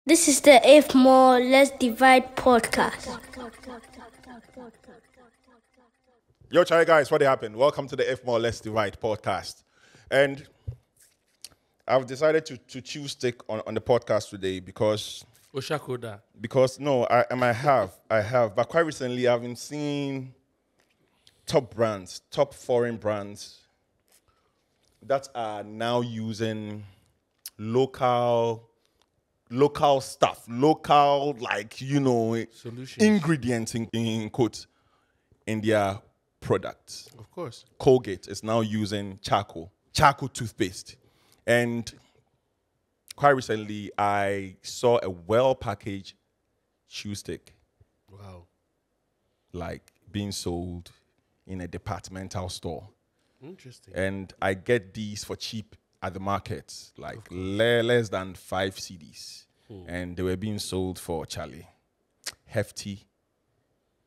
This is the If More, Let's Divide podcast. Yo, Charlie guys, what happened? Welcome to the If More, Let's Divide podcast. And I've decided to choose stick on the podcast today because no, I have, but quite recently I've been seeing top foreign brands that are now using local stuff, solutions, ingredients in quotes in their products. Of course. Colgate is now using charcoal toothpaste. And quite recently, I saw a well-packaged chew stick. Wow. Like being sold in a departmental store. Interesting. And I get these for cheap at the market, like less than 5 CDs. And they were being sold for, Charlie, hefty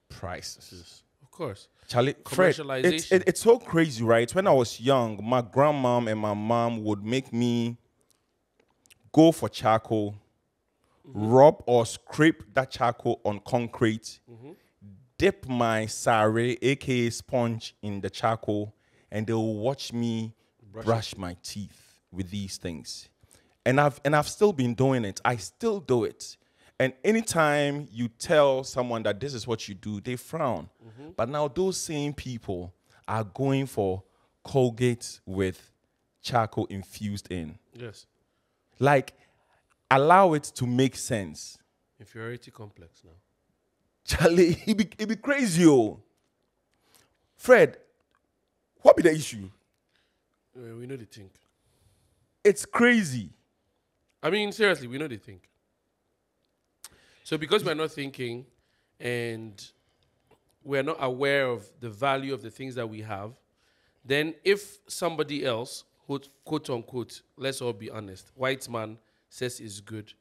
prices. Of course. Charlie, Fred, commercialization. it's so crazy, right? When I was young, my grandmom and my mom would make me go for charcoal, rub or scrape that charcoal on concrete, dip my sare, aka sponge, in the charcoal, and they will watch me brush my teeth with these things. And I've still been doing it. I still do it. And anytime you tell someone that this is what you do, they frown. But now those same people are going for Colgate with charcoal infused in. Yes. Like, allow it to make sense. Inferiority complex now. Charlie, it be crazy, yo. Fred, what be the issue? We know they think. It's crazy. I mean, seriously, we know they think. So because we're not thinking and we're not aware of the value of the things that we have, then if somebody else, quote unquote, let's all be honest, white man says it's good,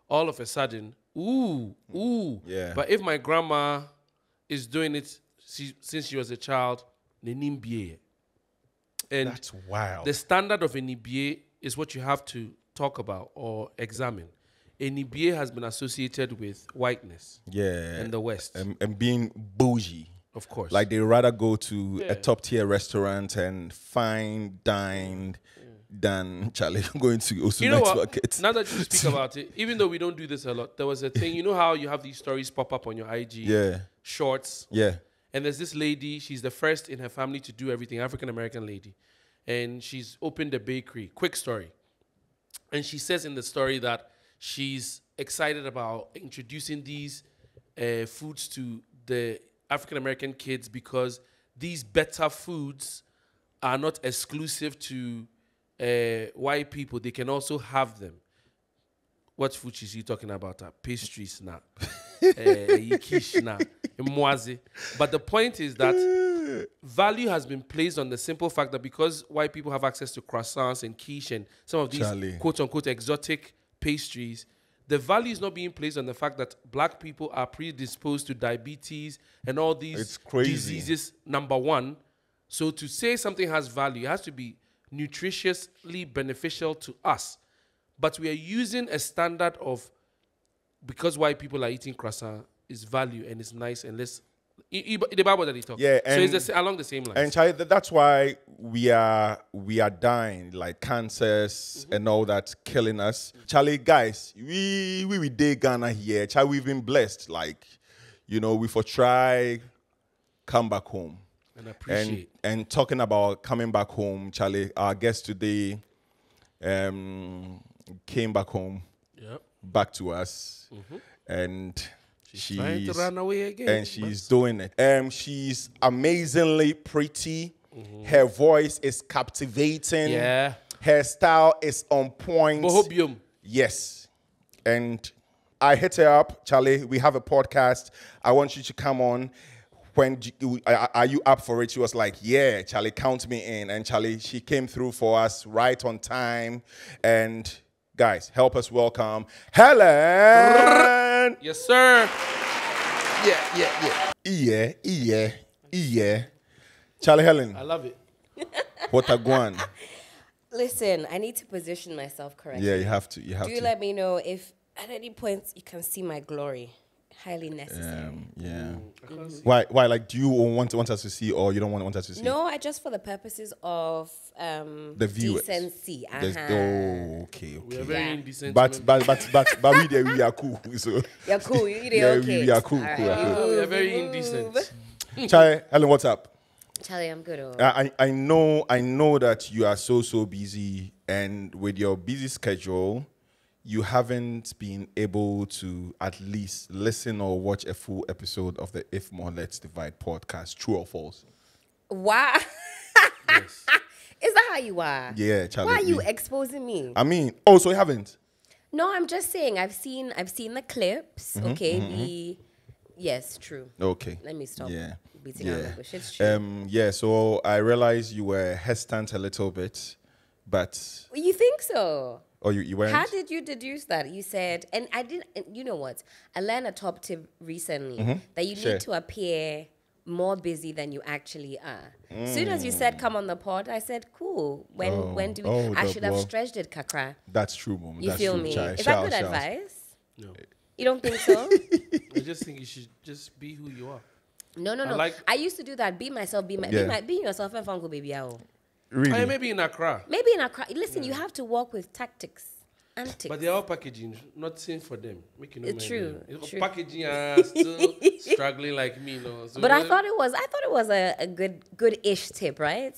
all of a sudden, ooh. Yeah. But if my grandma is doing it since she was a child, and That's wild. the standard of an EBA is what you have to talk about or examine. An EBA has been associated with whiteness in the West. And being bougie. Of course. Like they rather go to a top tier restaurant and fine dined than Charlie going to also night market. Now that you speak about it, even though we don't do this a lot, there was a thing, you know how you have these stories pop up on your IG shorts? Yeah. And there's this lady, she's the first in her family to do everything, African-American lady. And she's opened a bakery. Quick story. And she says in the story that she's excited about introducing these foods to the African-American kids because these better foods are not exclusive to white people. They can also have them. What food is she talking about? Pastries now. Quiche now. But the point is that value has been placed on the simple fact that because white people have access to croissants and quiche and some of these quote-unquote exotic pastries, the value is not being placed on the fact that black people are predisposed to diabetes and all these diseases, number one. So to say something has value, it has to be nutritiously beneficial to us. But we are using a standard of, because white people are eating croissant, is value and it's nice and less. The Bible that he talks. Yeah, so it's along the same lines. And Charlie, that's why we are dying, like cancers and all that killing us. Charlie, guys, we did Ghana here. Charlie, we've been blessed. Like, we for try come back home. And appreciate. And talking about coming back home, Charlie, our guest today came back home, back to us, and she's trying to run away again. And she's doing it. She's amazingly pretty. Her voice is captivating. Yeah. Her style is on point. Bohobium. Yes. And I hit her up, Charlie. We have a podcast. I want you to come on. Are you up for it? She was like, yeah, Charlie, count me in. And Charlie, she came through for us right on time. And guys, help us welcome Helen. Yes, sir. Yeah. Charlie, Helen. I love it. What a guan. Listen, I need to position myself correctly. Yeah, you have to. Do let me know if At any point, you can see my glory. Highly necessary. Yeah. I can't see. Why? Like, do you want us to see, or you don't want us to see? No, I just for the purposes of The viewers. decency. Okay. We are very indecent. But we are cool. So You're cool. You're yeah, okay. we are cool. All right. Cool. we are very indecent. Chai, Helen, what's up? Charlie, I'm good. Oh. I know that you are so busy, and with your busy schedule, you haven't been able to at least listen or watch a full episode of the If More Let's Divide podcast. True or false? Wow. Yes. Is that how you are? Yeah, Charlie. Why are you exposing me? I mean, oh, so you haven't? No, I'm just saying. I've seen the clips. Okay, yes, true. Okay. Let me stop. Yeah. Beating around the bush. It's true. Yeah. So I realized you were hesitant a little bit, but You think so? you weren't. How did you deduce that? You said, and I didn't. You know what? I learned a top tip recently that you Share. need to appear more busy than you actually are. Soon as you said come on the pod, I said cool. When do we? I should have stretched it, Kakra. That's true, Mom. You That's feel true. me? Chai. Is that Shout, good shout. advice? No. You don't think so? I just think you should just be who you are. No. I used to do that. Be myself. Be yourself. And funko baby. Really? Maybe in Accra. Maybe in Accra. Listen, you have to work with tactics, antics. But they're all packaging, not same for them. Make you know It's true, true. Packaging are still struggling like me, no. So But I thought it was a good-ish tip, right?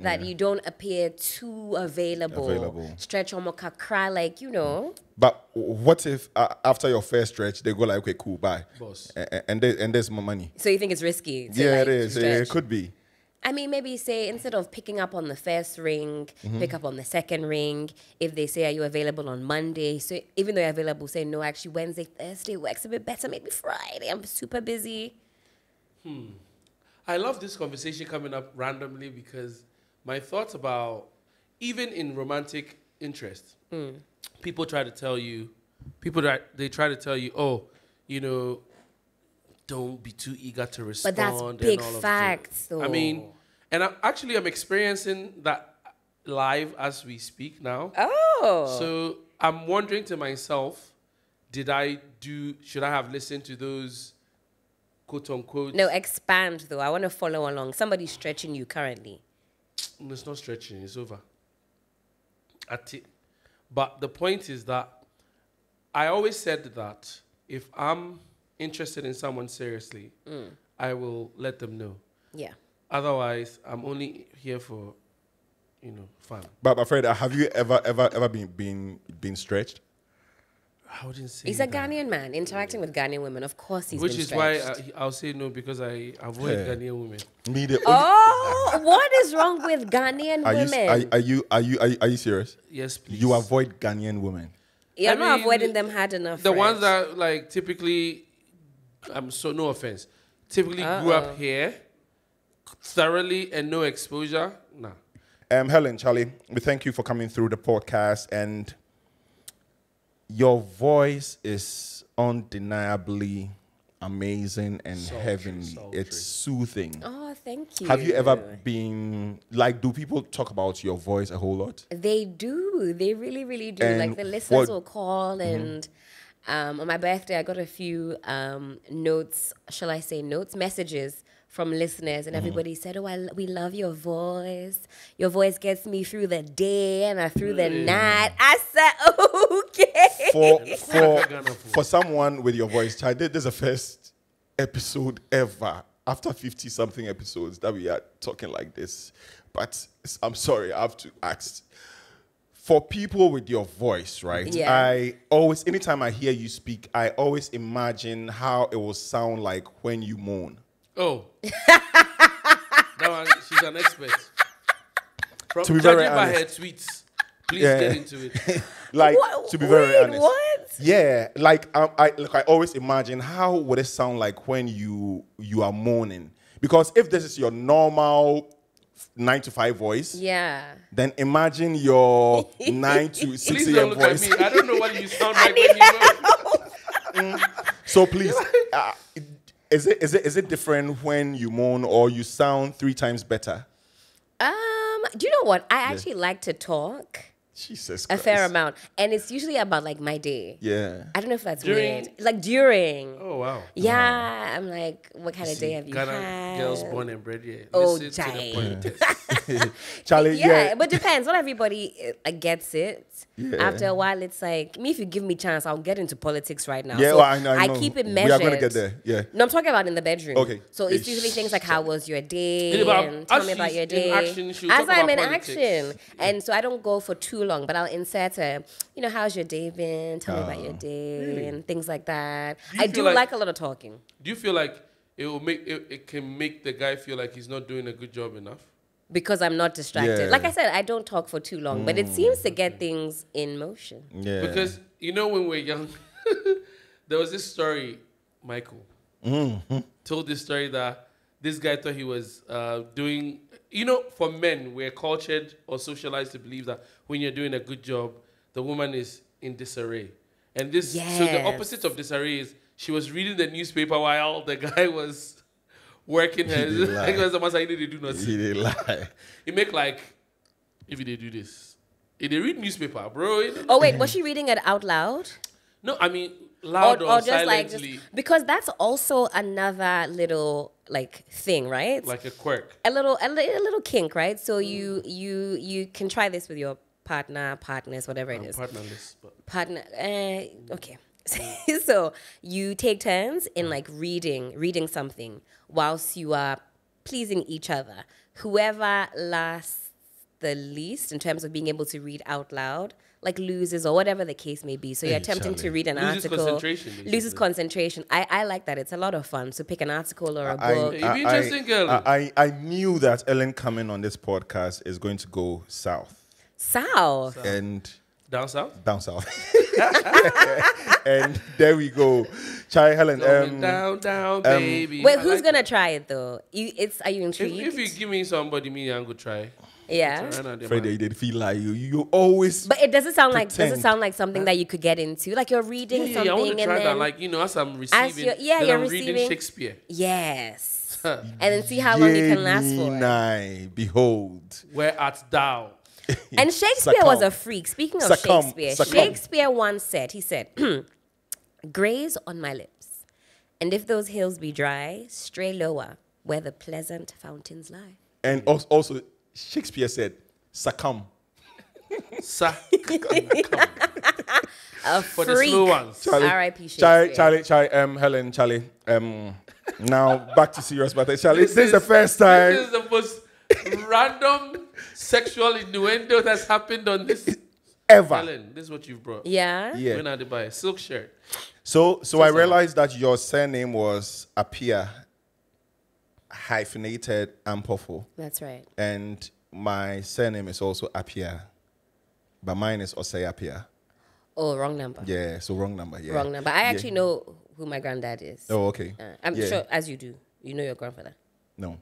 That you don't appear too available. Stretch on cry, like, you know. But what if after your first stretch they go like, okay, cool, bye, Boss. and there's more money? So you think it's risky? To, Yeah, like, it is. stretch? It could be. I mean, maybe say instead of picking up on the first ring, pick up on the second ring. If they say, are you available on Monday? So even though you're available, say, no, actually Wednesday, Thursday works a bit better. Maybe Friday, I'm super busy. I love this conversation coming up randomly because my thoughts about, even in romantic interest, people try to tell you, oh, you know, don't be too eager to respond. But that's and big all of facts, that. though. I mean, and I'm experiencing that live as we speak now. Oh. So I'm wondering to myself, should I have listened to those quote unquote? No, expand, though. I want to follow along. Somebody's stretching you currently. It's not stretching, it's over. But the point is that I always said that if I'm interested in someone seriously, I will let them know. Yeah. Otherwise, I'm only here for, fun. But Fred, have you ever been stretched? I wouldn't say He's a that. Ghanaian man interacting with Ghanaian women. Of course, he's Which been is why stretched. I'll say no, because I avoid Ghanaian women. Me the Oh, what is wrong with Ghanaian women? Are you serious? Yes, please. You avoid Ghanaian women. You're I not mean, avoiding them hard enough. The Fred. ones that like typically, no offense, typically grew up here, thoroughly and no exposure. Nah. Helen, Charlie, we thank you for coming through the podcast, and your voice is undeniably amazing and heavenly. Sultry. It's soothing. Oh, thank you. Have you ever been like? Do people talk about your voice a whole lot? They do. They really, really do. And Like the listeners what- will call and on my birthday, I got a few messages from listeners, and everybody said, "Oh, we love your voice. Your voice gets me through the day and through the night." I said, "Okay." For someone with your voice, Chai, this is the first episode ever after 50 something episodes that we are talking like this. But I'm sorry, I have to ask. For people with your voice, right? Yeah. I always, anytime I hear you speak, I always imagine how it will sound like when you moan. Oh. That one, she's an expert. From To be very judging by her honest. tweets, please Yeah. get into it. Like, What? to be very Wait, honest. what? Yeah, like I always imagine how would it sound like when you are moaning? Because if this is your normal 9 to 5 voice, Yeah. then imagine your 9 to 6 Please don't a.m. look voice. at me. I don't know what you sound like when you know. So please, is it different when you moan, or you sound 3 times better? Do you know what? I actually like to talk. Jesus a Christ. fair amount. And it's usually about like my day. Yeah. I don't know if that's During- weird. Like during. Oh wow. Yeah, I'm like, what kind of See, day have you Ghana had? girls born and bred here. Oh, Listen to the Jai. politics. Charlie, Yeah, but depends. Not everybody gets it. Yeah. After a while, it's like me. If you give me chance, I'll get into politics right now. Yeah, so well, I know. keep it We measured. are going to get there. Yeah. No, I'm talking about in the bedroom. Okay. So it's usually things like, how was your day? Yeah, but And tell as me about she's your in day. action, she'll As talk I'm about in politics. action. And so I don't go for too long, but I'll insert how's your day been? Tell me about your day Really? and things like that. Do you I feel do like- like a lot of talking. Do you feel like it can make the guy feel like he's not doing a good job enough? Because I'm not distracted. Yeah. Like I said, I don't talk for too long, but it seems to get things in motion. Yeah. Because when we're young, there was this story, Michael told this story that this guy thought he was doing. For men, we're cultured or socialized to believe that when you're doing a good job, the woman is in disarray. And so the Yes. opposite of disarray is she was reading the newspaper while the guy was working her. didn't lie. Like, almost like, they do nothing. He didn't lie. It make like, if they do this, if they read newspaper, bro. Oh wait, was she reading it out loud? No, I mean loud or, silently, because that's also another little like thing, right? like a quirk. a little kink, right? So you can try this with your partners, whatever it is. Partnerless, but Partner. Okay. So you take turns in like reading something whilst you are pleasing each other. Whoever lasts the least in terms of being able to read out loud, like loses or whatever the case may be. So you're Hey, attempting to Charlie. read an Loses article. concentration, Loses basically. concentration. I like that. It's a lot of fun. So pick an article or a book. It'd be interesting, girl. I knew that Ellen coming on this podcast is going to go south South. and down south. down south. And there we go. Chai Helen. Going down, baby. Wait, I who's like gonna that. try it though? Are you intrigued? If you give me somebody, me, I'm gonna try. Yeah. Right now, they Freddie, might- you did feel like you always. But it doesn't sound like Pretend. something that you could get into. Like you're reading Yeah, something I want to and try then that. Like as I'm receiving, you're then you're I'm reading receiving- Shakespeare. yes, and then see how long you can last for. Gemini, behold. Where art thou? And Shakespeare was a Succumb. freak. Speaking of Succumb. Shakespeare, Succumb. Shakespeare once said, he said, graze on my lips, and if those hills be dry, stray lower where the pleasant fountains lie. And also, Shakespeare said, succumb. Sa- A For the freak. slow ones. R.I.P. Shakespeare. Helen, Charlie. Now back to serious matter. Charlie, this is the first time. This is the most random sexual innuendo that's happened on this. Ever. Helen, this is what you've brought. Yeah. Yeah. When I had to buy a silk shirt. So I realized that your surname was Apia hyphenated Ampofo. That's right. And my surname is also Apia. But mine is Osei Apia. Oh, wrong number. Yeah, so wrong number. Yeah. Wrong number. I actually know who my granddad is. Oh, okay. I'm Yeah. sure, as you do, you know your grandfather. No.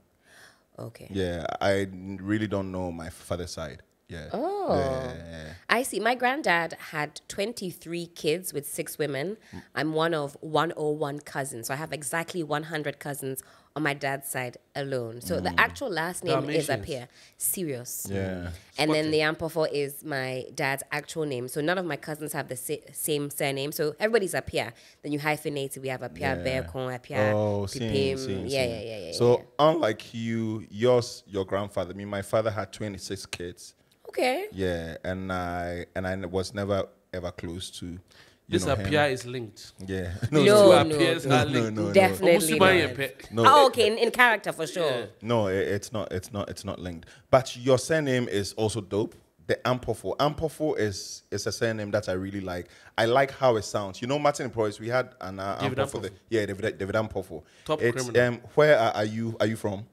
Okay. Yeah, I really don't know my father's side. Yeah. Oh. Yeah. I see. My granddad had 23 kids with 6 women. I'm one of 101 cousins. So I have exactly 100 cousins on my dad's side alone. So the actual last name is up Dalmatians. here. Serious. Yeah. And then the Ampofo is my dad's actual name. So none of my cousins have the same surname. So everybody's up here. Then you hyphenate it. We have up here, Berkon, up here, Oh, Pipim. seen. Yeah. So unlike you, your grandfather, my father had 26 kids. Okay. Yeah, and I was never ever close to This him. Apia is linked. Yeah. No, Two no, Apias are no, linked. no. Definitely Omusuba not. Yepe. No. Oh, okay. In character, for sure. Yeah. No, it's not linked. But your surname is also dope. The Ampofo. Ampofo is a surname that I really like. I like how it sounds. You know, Martin Proyce, we had an David Ampofo. Ampofo. David Ampofo. Top it's, criminal. where are you from?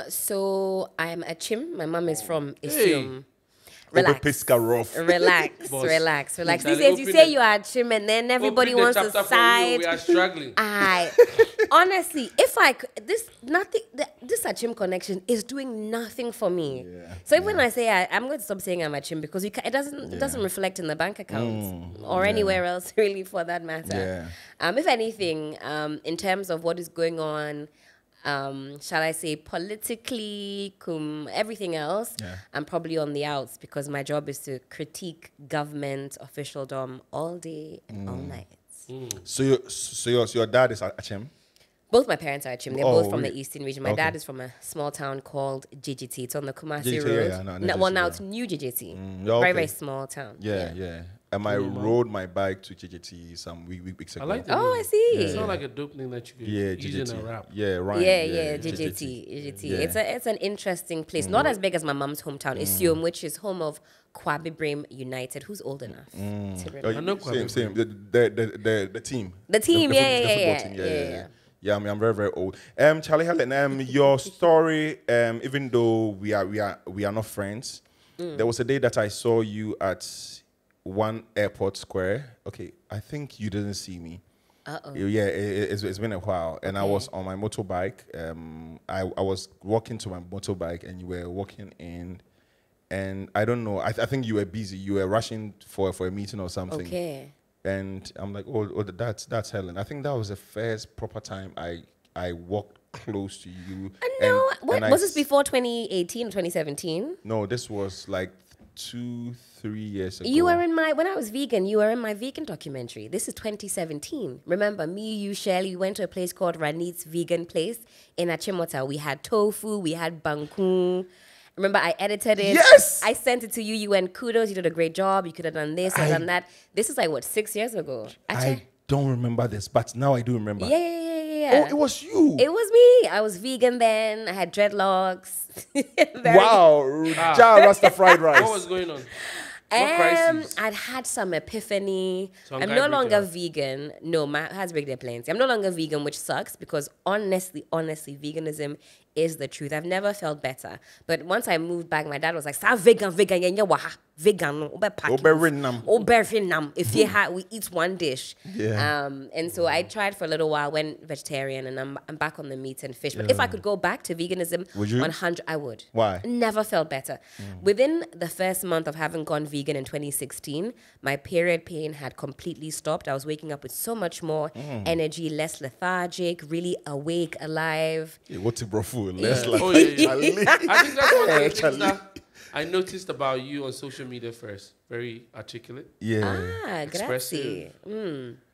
So I'm a Chim. My mom is from Hey. Isium. Relax. Relax. Relax, Boss. relax, relax. Charlie, These days you open say the- you are a Chim and then everybody Open the wants to chapter for you. side. We are struggling. Honestly, if I could, this Achim connection is doing nothing for me. Yeah, So even when I say I'm going to stop saying I'm Achim because it doesn't reflect in the bank account or anywhere else really for that matter. Yeah. If anything, in terms of what is going on shall I say, politically, everything else. I'm probably on the outs because my job is to critique government officialdom all day and all night. So your dad is Achem? Both my parents are Achim. They're both from the really? eastern region. My dad is from a small town called Jijiti. It's on the Kumasi JGT, Road. yeah, no, Now JGT, it's New Jijiti. okay. Very, very small town. Yeah. And I rode my bike to JGT some weeks ago. I like that. Oh, I see. It's not like a dope name that you could use in a rap. Yeah, right. Yeah, JJT. Yeah. It's an interesting place. Not as big as my mom's hometown, Isium, which is home of Kwabi Brame United. Who's old enough to remember? I know Same. The team. The team, the football team. Yeah. Yeah, I mean, I'm very, very old. Charlie Helen, your story, even though we are not friends, there was a day that I saw you at one airport square. Okay, I think you didn't see me. Yeah, it's been a while, and I was on my motorbike. I was walking to my motorbike, and you were walking in, and I don't know. I think you were busy. You were rushing for a meeting or something. Okay. And I'm like, oh, that's Helen. I think that was the first proper time I walked close to you. No, and was this before 2018 or 2017? No, this was like 2-3 years ago. You were when I was vegan, you were in my vegan documentary. This is 2017. Remember, me, you, Shirley, we went to a place called Ranit's Vegan Place in Achimota. We had tofu, we had bangkung. Remember, I edited it. Yes! I sent it to you. You went, kudos, you did a great job. You could have done this or done that. This is like, what, 6 years ago? I don't remember this, but now I do remember. Yeah. Oh, it was you. It was me. I was vegan then. I had dreadlocks. Wow. Rasta fried rice. What was going on? What crisis? I'd had some epiphany. Some I'm guy no break longer up. vegan. No, my husband there plenty. I'm no longer vegan, which sucks because honestly, veganism is the truth. I've never felt better. But once I moved back, my dad was like, "Stop vegan, vegan, if you had, we eat one dish." Yeah. And so I tried for a little while, went vegetarian, and I'm back on the meat and fish. But if I could go back to veganism, Would you? 100, I would. Why? Never felt better. Within the first month of having gone vegan in 2016, my period pain had completely stopped. I was waking up with so much more energy, less lethargic, really awake, alive. What's it, bro? Less like Oh, yeah. I think that's one of the things that I noticed about you on social media first. Very articulate. Yeah. Grazie.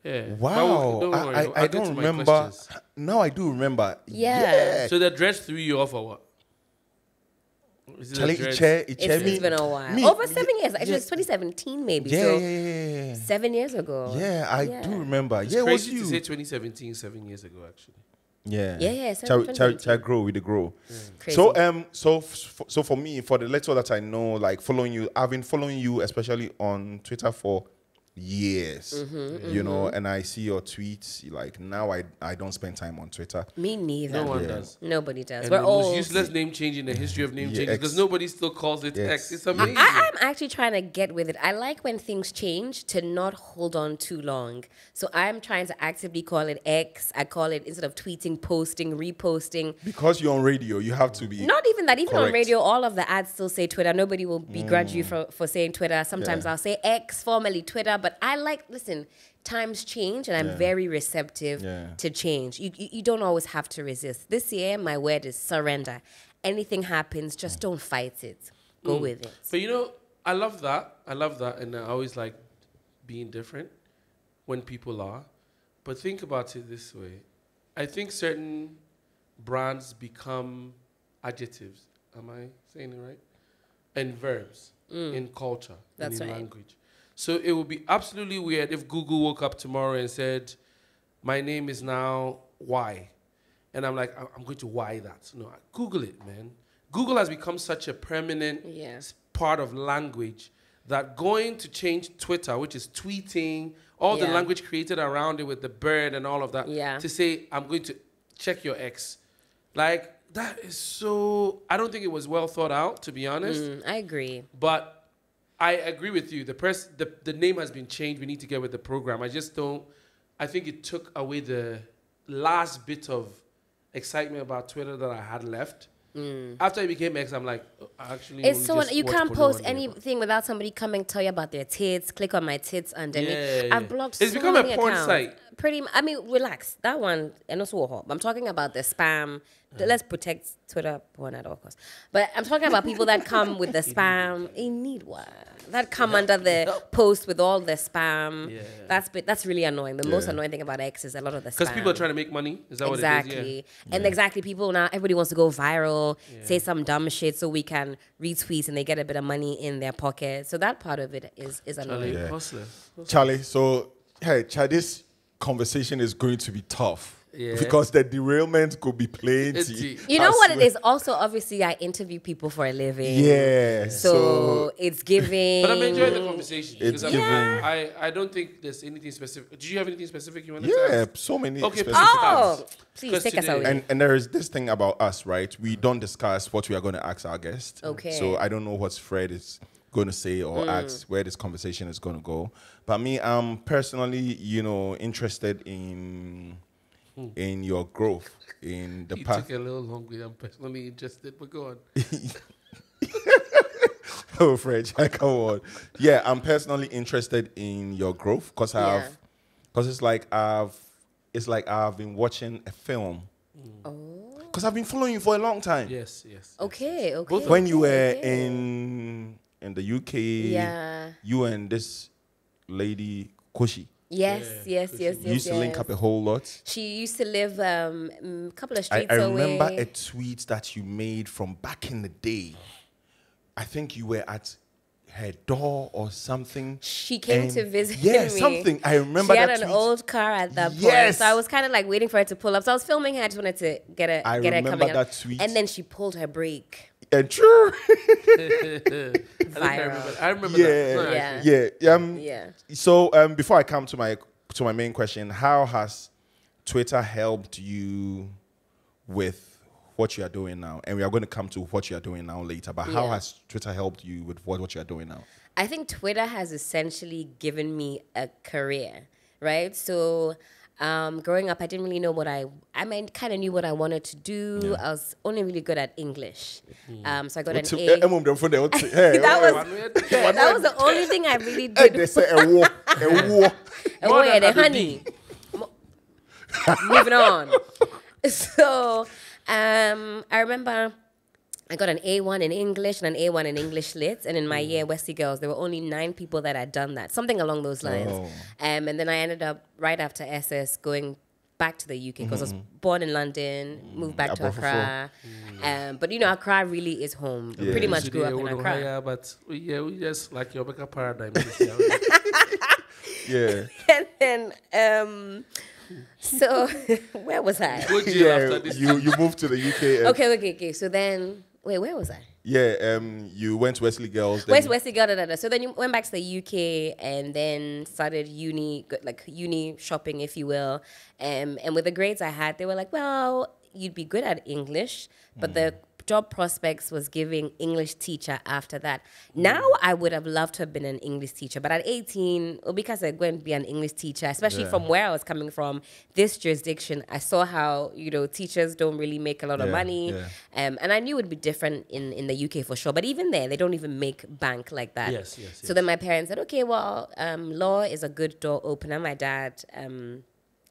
Yeah. Wow. But don't worry, I I'll get don't to my remember. questions. No, I do remember. Yeah. So the dreads threw you off or what? Is it the Charlie, dreads? It's been a while. Over 7 years. Actually, it's 2017 maybe. So Yeah. 7 years ago. Yeah, I do remember. It's Yeah, it was crazy to you. say 2017, 7 years ago, actually. Yeah. So Chai grow with the grow. Crazy. So for me, for the little that I know, like following you, I've been following you, especially on Twitter for years, you know, and I see your tweets. Like now, I don't spend time on Twitter. Me neither. No one does. Nobody does. And We're the all most useless name change in the history of name changes X. because nobody still calls it Yes. X. It's amazing. I'm actually trying to get with it. I like when things change to not hold on too long. So I'm trying to actively call it X. I call it, instead of tweeting, posting, reposting. Because you're on radio, you have to be. Not even that. Even on Correct. radio, all of the ads still say Twitter. Nobody will begrudge you for saying Twitter. Sometimes I'll say X, formerly Twitter. But I like, listen, times change and I'm very receptive to change. You don't always have to resist. This year, my word is surrender. Anything happens, just don't fight it. Go with it. But you know, I love that. And I always like being different when people are. But think about it this way. I think certain brands become adjectives. Am I saying it right? And verbs in culture That's and in right. language. So it would be absolutely weird if Google woke up tomorrow and said, my name is now Y. And I'm like, I'm going to Y that. No, Google it, man. Google has become such a permanent part of language that going to change Twitter, which is tweeting, all the language created around it with the bird and all of that, to say, I'm going to check your X. Like, that is so... I don't think it was well thought out, to be honest. I agree. But I agree with you. The name has been changed. We need to get with the program. I just don't... I think it took away the last bit of excitement about Twitter that I had left. After I became X, I'm like, actually, It's so just you watch can't porno post one day. anything without somebody coming tell you about their tits. Click on my tits underneath. Yeah. I've blocked It's so become a many porn accounts. site. I mean, relax. That one, and also hot. I'm talking about the spam. Let's protect Twitter porn at all costs. But I'm talking about people that come with the spam. In need what? That come under the post with all the spam. Yeah. That's really annoying. The most Yeah. annoying thing about X is a lot of the spam. Because people are trying to make money. Is that what it is? Exactly. And exactly, people now, everybody wants to go viral, say some dumb shit so we can retweet and they get a bit of money in their pocket. So that part of it is annoying. Charlie, hustler. Charlie, so, hey, this conversation is going to be tough. Yeah. Because the derailment could be plenty. It's deep. You know I what it swear. is? Also, obviously, I interview people for a living. Yeah. So it's giving. But I'm enjoying the conversation. It's because giving- I don't think there's anything specific. Did you have anything specific you wanted to Yeah, ask? so many Okay, specific Oh, things. please Because take us today- away. And there is this thing about us, right? We don't discuss what we are going to ask our guest. Okay. So I don't know what Fred is going to say or ask where this conversation is going to go. But me, I'm personally, interested in your growth in the You path. took a little longer. I'm personally interested, but go on. Oh, Fred, come on. Yeah, I'm personally interested in your growth because it's like I've been watching a film. Oh. Because I've been following you for a long time. Yes. Okay. When you were okay. in the UK, Yeah. you and this lady Koshi, Yes. you used to link up a whole lot. She used to live a couple of I streets away. remember a tweet that you made from back in the day. I think you were at her door or something. She came to and- visit yeah, me. something. I remember She had that an tweet. old car at that point. Yes. So I was kind of like waiting for her to pull up. So I was filming her. I just wanted to get her remember coming up. that tweet. And then she pulled her brake. And true. Viral. I remember that. Yeah. Yeah. So before I come to my main question, how has Twitter helped you with what you are doing now? And we are going to come to what you are doing now later. But how Yeah. has Twitter helped you with what you are doing now? I think Twitter has essentially given me a career, right? So growing up, I didn't really know kind of knew what I wanted to do. Yeah. I was only really good at English. So I got an So, A. that That was the only thing I really did. They say a war. Oh, More yeah, than the at the honey. Moving on. So I remember I got an A1 in English and an A1 in English Lit. And in my year, Wesley Girls, there were only 9 people that had done that. Something along those lines. Oh. And then I ended up, right after SS, going back to the UK because I was born in London, moved back to Accra. But, Accra really is home. Yeah. Pretty much grew up in Accra. Yeah, but we just like your backup paradigm. Yeah. And then, so where was I? Good deal Yeah. after this. You moved to the UK. Okay. So then, wait, where was I? Yeah. You went to Wesley Girls. Where's Wesley got it? So then you went back to the UK and then started uni shopping, if you will. And with the grades I had, they were like, well, you'd be good at English, but the job prospects was giving English teacher after that. Now I would have loved to have been an English teacher, but at 18, because I went to be an English teacher, especially from where I was coming from, this jurisdiction, I saw how, teachers don't really make a lot of money. Yeah. And I knew it would be different in the UK for sure. But even there, they don't even make bank like that. Yes. So then my parents said, okay, well, law is a good door opener. My dad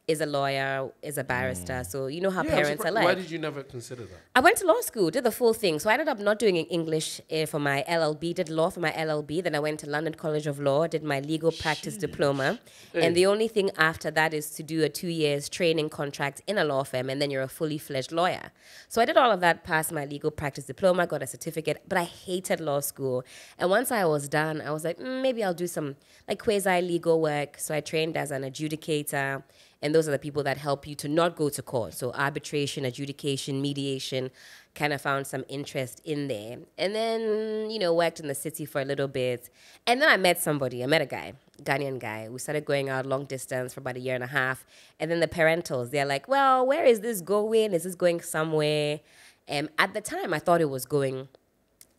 is a lawyer, is a barrister. So you know how parents are like. Why did you never consider that? I went to law school, did the full thing. So I ended up not doing English for my LLB, did law for my LLB. Then I went to London College of Law, did my legal practice diploma. And the only thing after that is to do a 2 years training contract in a law firm, and then you're a fully fledged lawyer. So I did all of that, passed my legal practice diploma, got a certificate, but I hated law school. And once I was done, I was like, maybe I'll do some quasi-legal work. So I trained as an adjudicator. And those are the people that help you to not go to court. So arbitration, adjudication, mediation, kind of found some interest in there. And then, worked in the city for a little bit. And then I met somebody. I met a guy, Ghanaian guy. We started going out long distance for about 1.5 years. And then the parentals, they're like, well, where is this going? Is this going somewhere? At the time, I thought it was going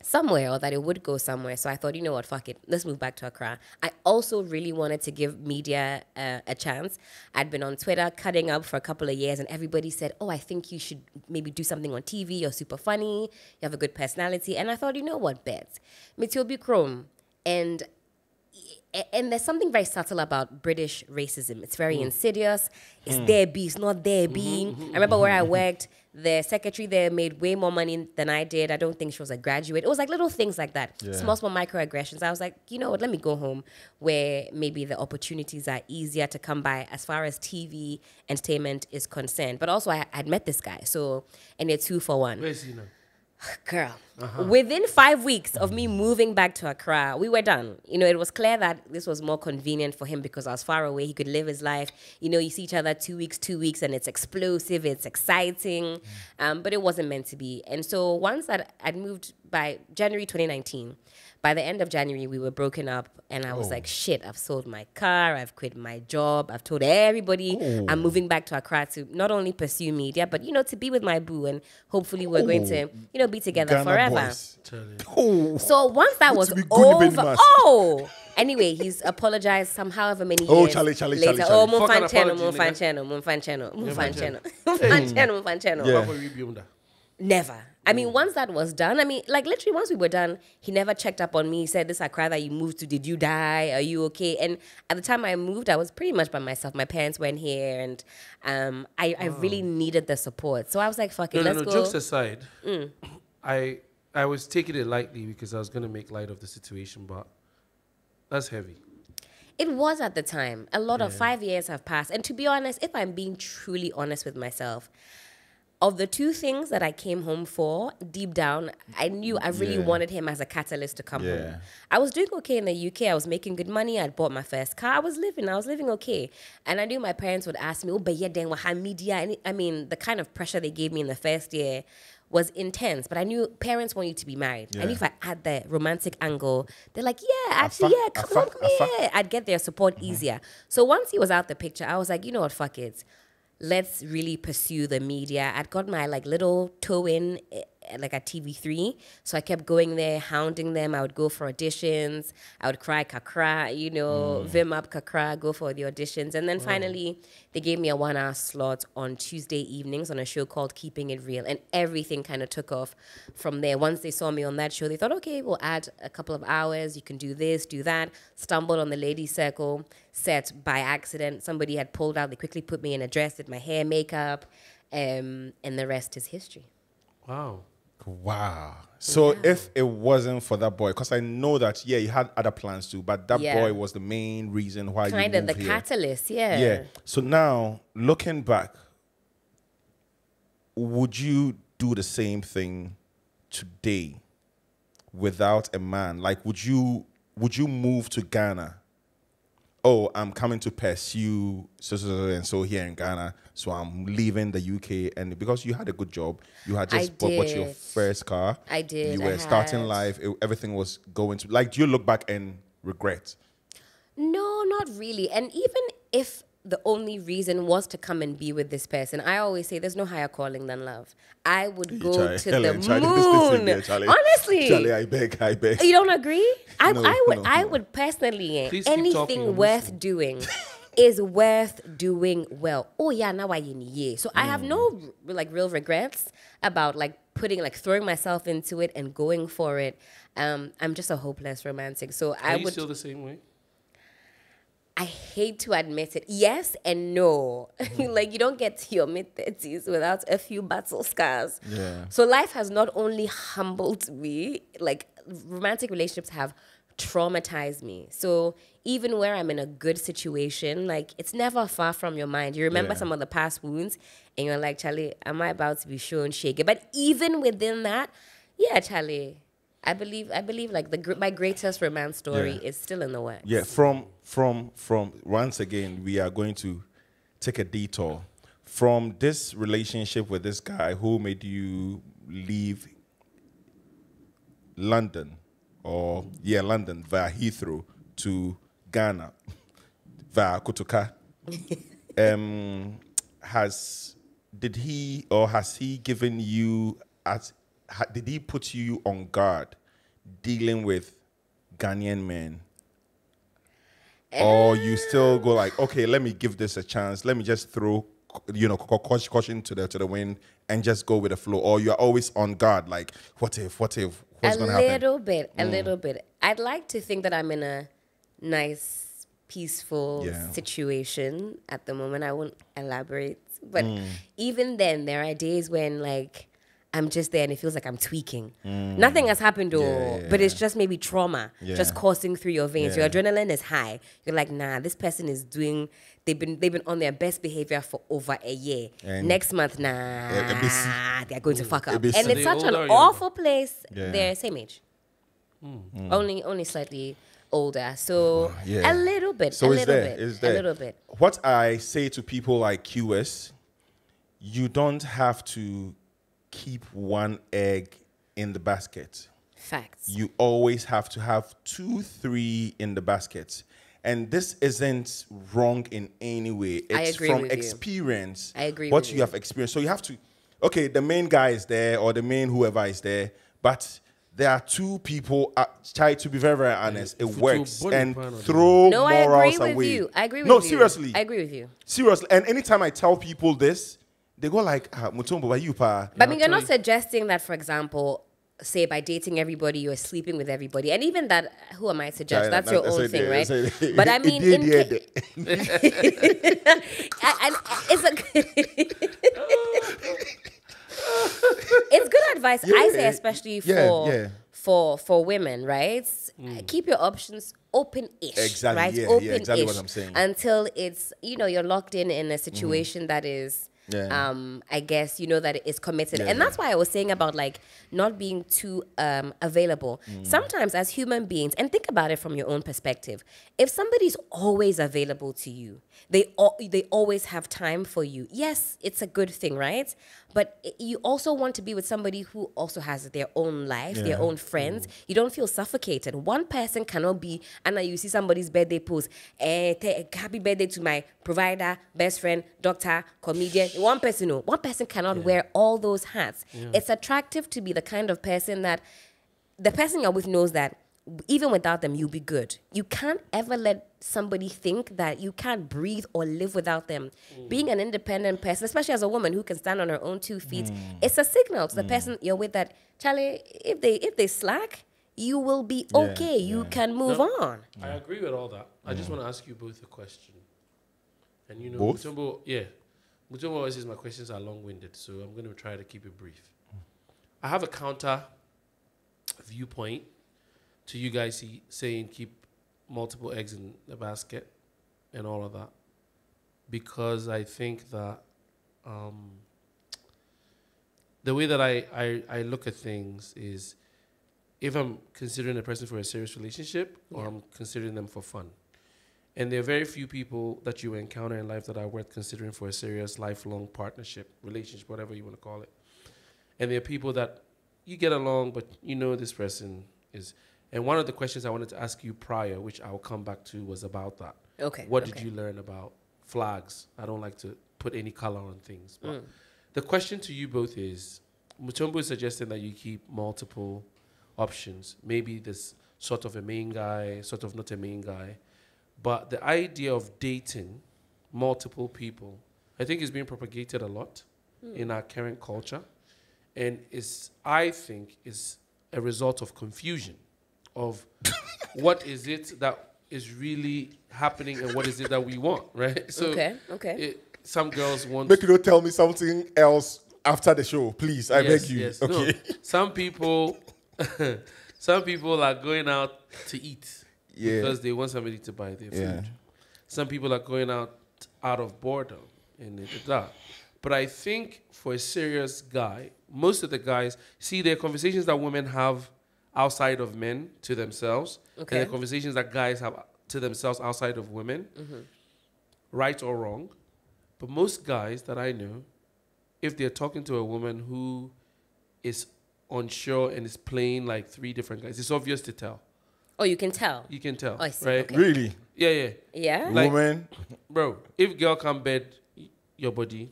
somewhere, or that it would go somewhere. So I thought, you know what, fuck it. Let's move back to Accra. I also really wanted to give media a chance. I'd been on Twitter cutting up for a couple of years, and everybody said, oh, I think you should maybe do something on TV. You're super funny. You have a good personality. And I thought, you know what, bet. Mitiobi Chrome. And And there's something very subtle about British racism. It's very insidious. It's their be, it's not their be. I remember where I worked, the secretary there made way more money than I did. I don't think she was a graduate. It was like little things like that. Yeah. Small microaggressions. I was like, you know what, let me go home where maybe the opportunities are easier to come by as far as TV entertainment is concerned. But also I had met this guy. So, and it's 2 for 1. Where is he now? Girl, within 5 weeks of me moving back to Accra, we were done. You know, it was clear that this was more convenient for him because I was far away. He could live his life. You know, you see each other 2 weeks, and it's explosive, it's exciting, but it wasn't meant to be. And so once I'd moved by January 2019, by the end of January, we were broken up, and I was like, shit, I've sold my car, I've quit my job, I've told everybody I'm moving back to Accra to not only pursue media, but, you know, to be with my boo, and hopefully we're going to, you know, be together Ghana forever. boys. So once that was to be good in over, mass. anyway, he's apologized some however many Oh, years Charlie. later. Oh, Fuck an apology, Munfancheno. Never. I mean, once that was done, I mean, like literally once we were done, he never checked up on me. He said, this Accra that you moved to, did you die? Are you okay? And at the time I moved, I was pretty much by myself. My parents weren't here, and I really needed the support. So I was like, fuck it, let's go. Jokes aside, I was taking it lightly because I was going to make light of the situation, but that's heavy. It was at the time. A lot of 5 years have passed. And to be honest, if I'm being truly honest with myself, of the 2 things that I came home for, deep down, I knew I really wanted him as a catalyst to come home. I was doing okay in the UK. I was making good money. I'd bought my first car. I was living okay. And I knew my parents would ask me, oh, but yeah, then what media? And I mean, the kind of pressure they gave me in the first year was intense. But I knew parents want you to be married. And if I add the romantic angle, they're like, yeah, actually, come here. I'd get their support easier. So once he was out the picture, I was like, you know what, fuck it. Let's really pursue the media. I'd got my like little toe in like at TV3. So I kept going there, hounding them. I would go for auditions. I would cry kakra, you know, vim up kakra, go for the auditions. And then finally, they gave me a 1-hour slot on Tuesday evenings on a show called Keeping It Real. And everything kind of took off from there. Once they saw me on that show, they thought, okay, we'll add a couple of hours. You can do this, do that. Stumbled on the Ladies Circle set by accident. Somebody had pulled out. They quickly put me in a dress, did my hair, makeup, and the rest is history. Wow. So if it wasn't for that boy, because I know that, you had other plans too, but that boy was the main reason why you moved Kind of the here. catalyst, Yeah. So now, looking back, would you do the same thing today without a man? Like, would you move to Ghana? Oh, I'm coming to pursue so here in Ghana, so I'm leaving the UK, and because you had a good job, you had just bought your first car. I did. You were starting life. Everything was going to, like, do you look back and regret? No, not really. And even if the only reason was to come and be with this person, I always say there's no higher calling than love. I would go to Helen, the moon. Honestly. Charlie, I beg. You don't agree? No. I would personally, Please keep talking, anything worth doing is worth doing well. Oh yeah, now I in. So I have no like real regrets about like throwing myself into it and going for it. I'm just a hopeless romantic. So Are you still the same way? I hate to admit it. Yes and no. Like, you don't get to your mid-30s without a few battle scars. Yeah. So life has not only humbled me, like, romantic relationships have traumatized me. So even where I'm in a good situation, like, it's never far from your mind. You remember some of the past wounds, and you're like, Charlie, am I about to be shown shaky? But even within that, yeah, Charlie, I believe like my greatest romance story is still in the works. Yeah, from once again, we are going to take a detour from this relationship with this guy who made you leave London London via Heathrow to Ghana via Kotoka. Has he given you did he put you on guard dealing with Ghanaian men? Or you still go like, okay, let me give this a chance. Let me just throw, caution to the wind and just go with the flow. Or you're always on guard, like, what's going to happen? A little bit. I'd like to think that I'm in a nice, peaceful Yeah. situation at the moment. I won't elaborate. But even then, there are days when, like, I'm just there and it feels like I'm tweaking. Nothing has happened, though, but it's just maybe trauma just coursing through your veins. Your adrenaline is high. You're like, nah, this person is doing. They've been on their best behavior for over a year. And Next month, they're going to fuck up, and ABC. it's such an Older or awful place. Yeah. They're same age, only slightly older. So a little bit, So a it's little there. bit, It's there. a little bit. What I say to people like QS, you don't have to keep one egg in the basket. Facts. You always have to have 2, 3 in the basket. And this isn't wrong in any way. It's agree from with you. experience. I agree what with you you. have experienced. So you have to, okay, the main guy is there or the main whoever is there, but there are 2 people. Try to be very, very honest. It if you works. do And bonny pan or throw No, I morals agree with away. you. I agree with No, you. seriously. I agree with you. Seriously. And anytime I tell people this, they go like, Mutombo, why you pa? But I mean, you're tell not suggesting that, for example, say by dating everybody, you're sleeping with everybody. And even that, who am I to judge? That's your own thing, right? But I mean, it's good advice, I say, especially for women, right? Keep your options open-ish, Exactly, right? yeah, Open-ish exactly what I'm saying. until it's, you're locked in a situation that is, I guess, that it is committed. And that's why I was saying about, like, not being too available. Sometimes as human beings, and think about it from your own perspective, if somebody's always available to you, they always have time for you. Yes, it's a good thing, right? But you also want to be with somebody who also has their own life, their own friends. You don't feel suffocated. One person cannot be, and you see somebody's birthday post, happy birthday to my provider, best friend, doctor, comedian. One person cannot wear all those hats. It's attractive to be the kind of person that the person you're with knows that even without them, you'll be good. You can't ever let somebody think that you can't breathe or live without them. Being an independent person, especially as a woman who can stand on her own 2 feet, it's a signal to the person you're with that, Charlie, if they slack, you will be okay. You can move on. I agree with all that. I just want to ask you both a question. And Both? Mutombo always says my questions are long-winded, so I'm going to try to keep it brief. I have a counter viewpoint to you guys saying keep multiple eggs in the basket and all of that, because I think that the way that I look at things is if I'm considering a person for a serious relationship or I'm considering them for fun. And there are very few people that you encounter in life that are worth considering for a serious lifelong partnership, relationship, whatever you want to call it. And there are people that you get along, but this person is... And one of the questions I wanted to ask you prior, which I'll come back to, was about that. Okay. What did you learn about flags? I don't like to put any color on things. But the question to you both is, Mutombo is suggesting that you keep multiple options. Maybe this sort of a main guy, sort of not a main guy. But the idea of dating multiple people, I think is being propagated a lot in our current culture. And I think is a result of confusion. Of what is it that is really happening and what is it that we want, right? So Okay. Some girls want... Make you not tell me something else after the show, please. I beg you. Yes. Okay. No, some people are going out to eat because they want somebody to buy their food. Some people are going out of boredom and that. But I think for a serious guy, most of the guys, see, there are conversations that women have outside of men to themselves, and the conversations that guys have to themselves outside of women, right or wrong. But most guys that I know, if they're talking to a woman who is unsure and is playing like 3 different guys, it's obvious to tell. Oh, you can tell. You can tell, I see. right? Okay. Really? Yeah. Yeah? Like, Woman? Bro, if girl can bed your body,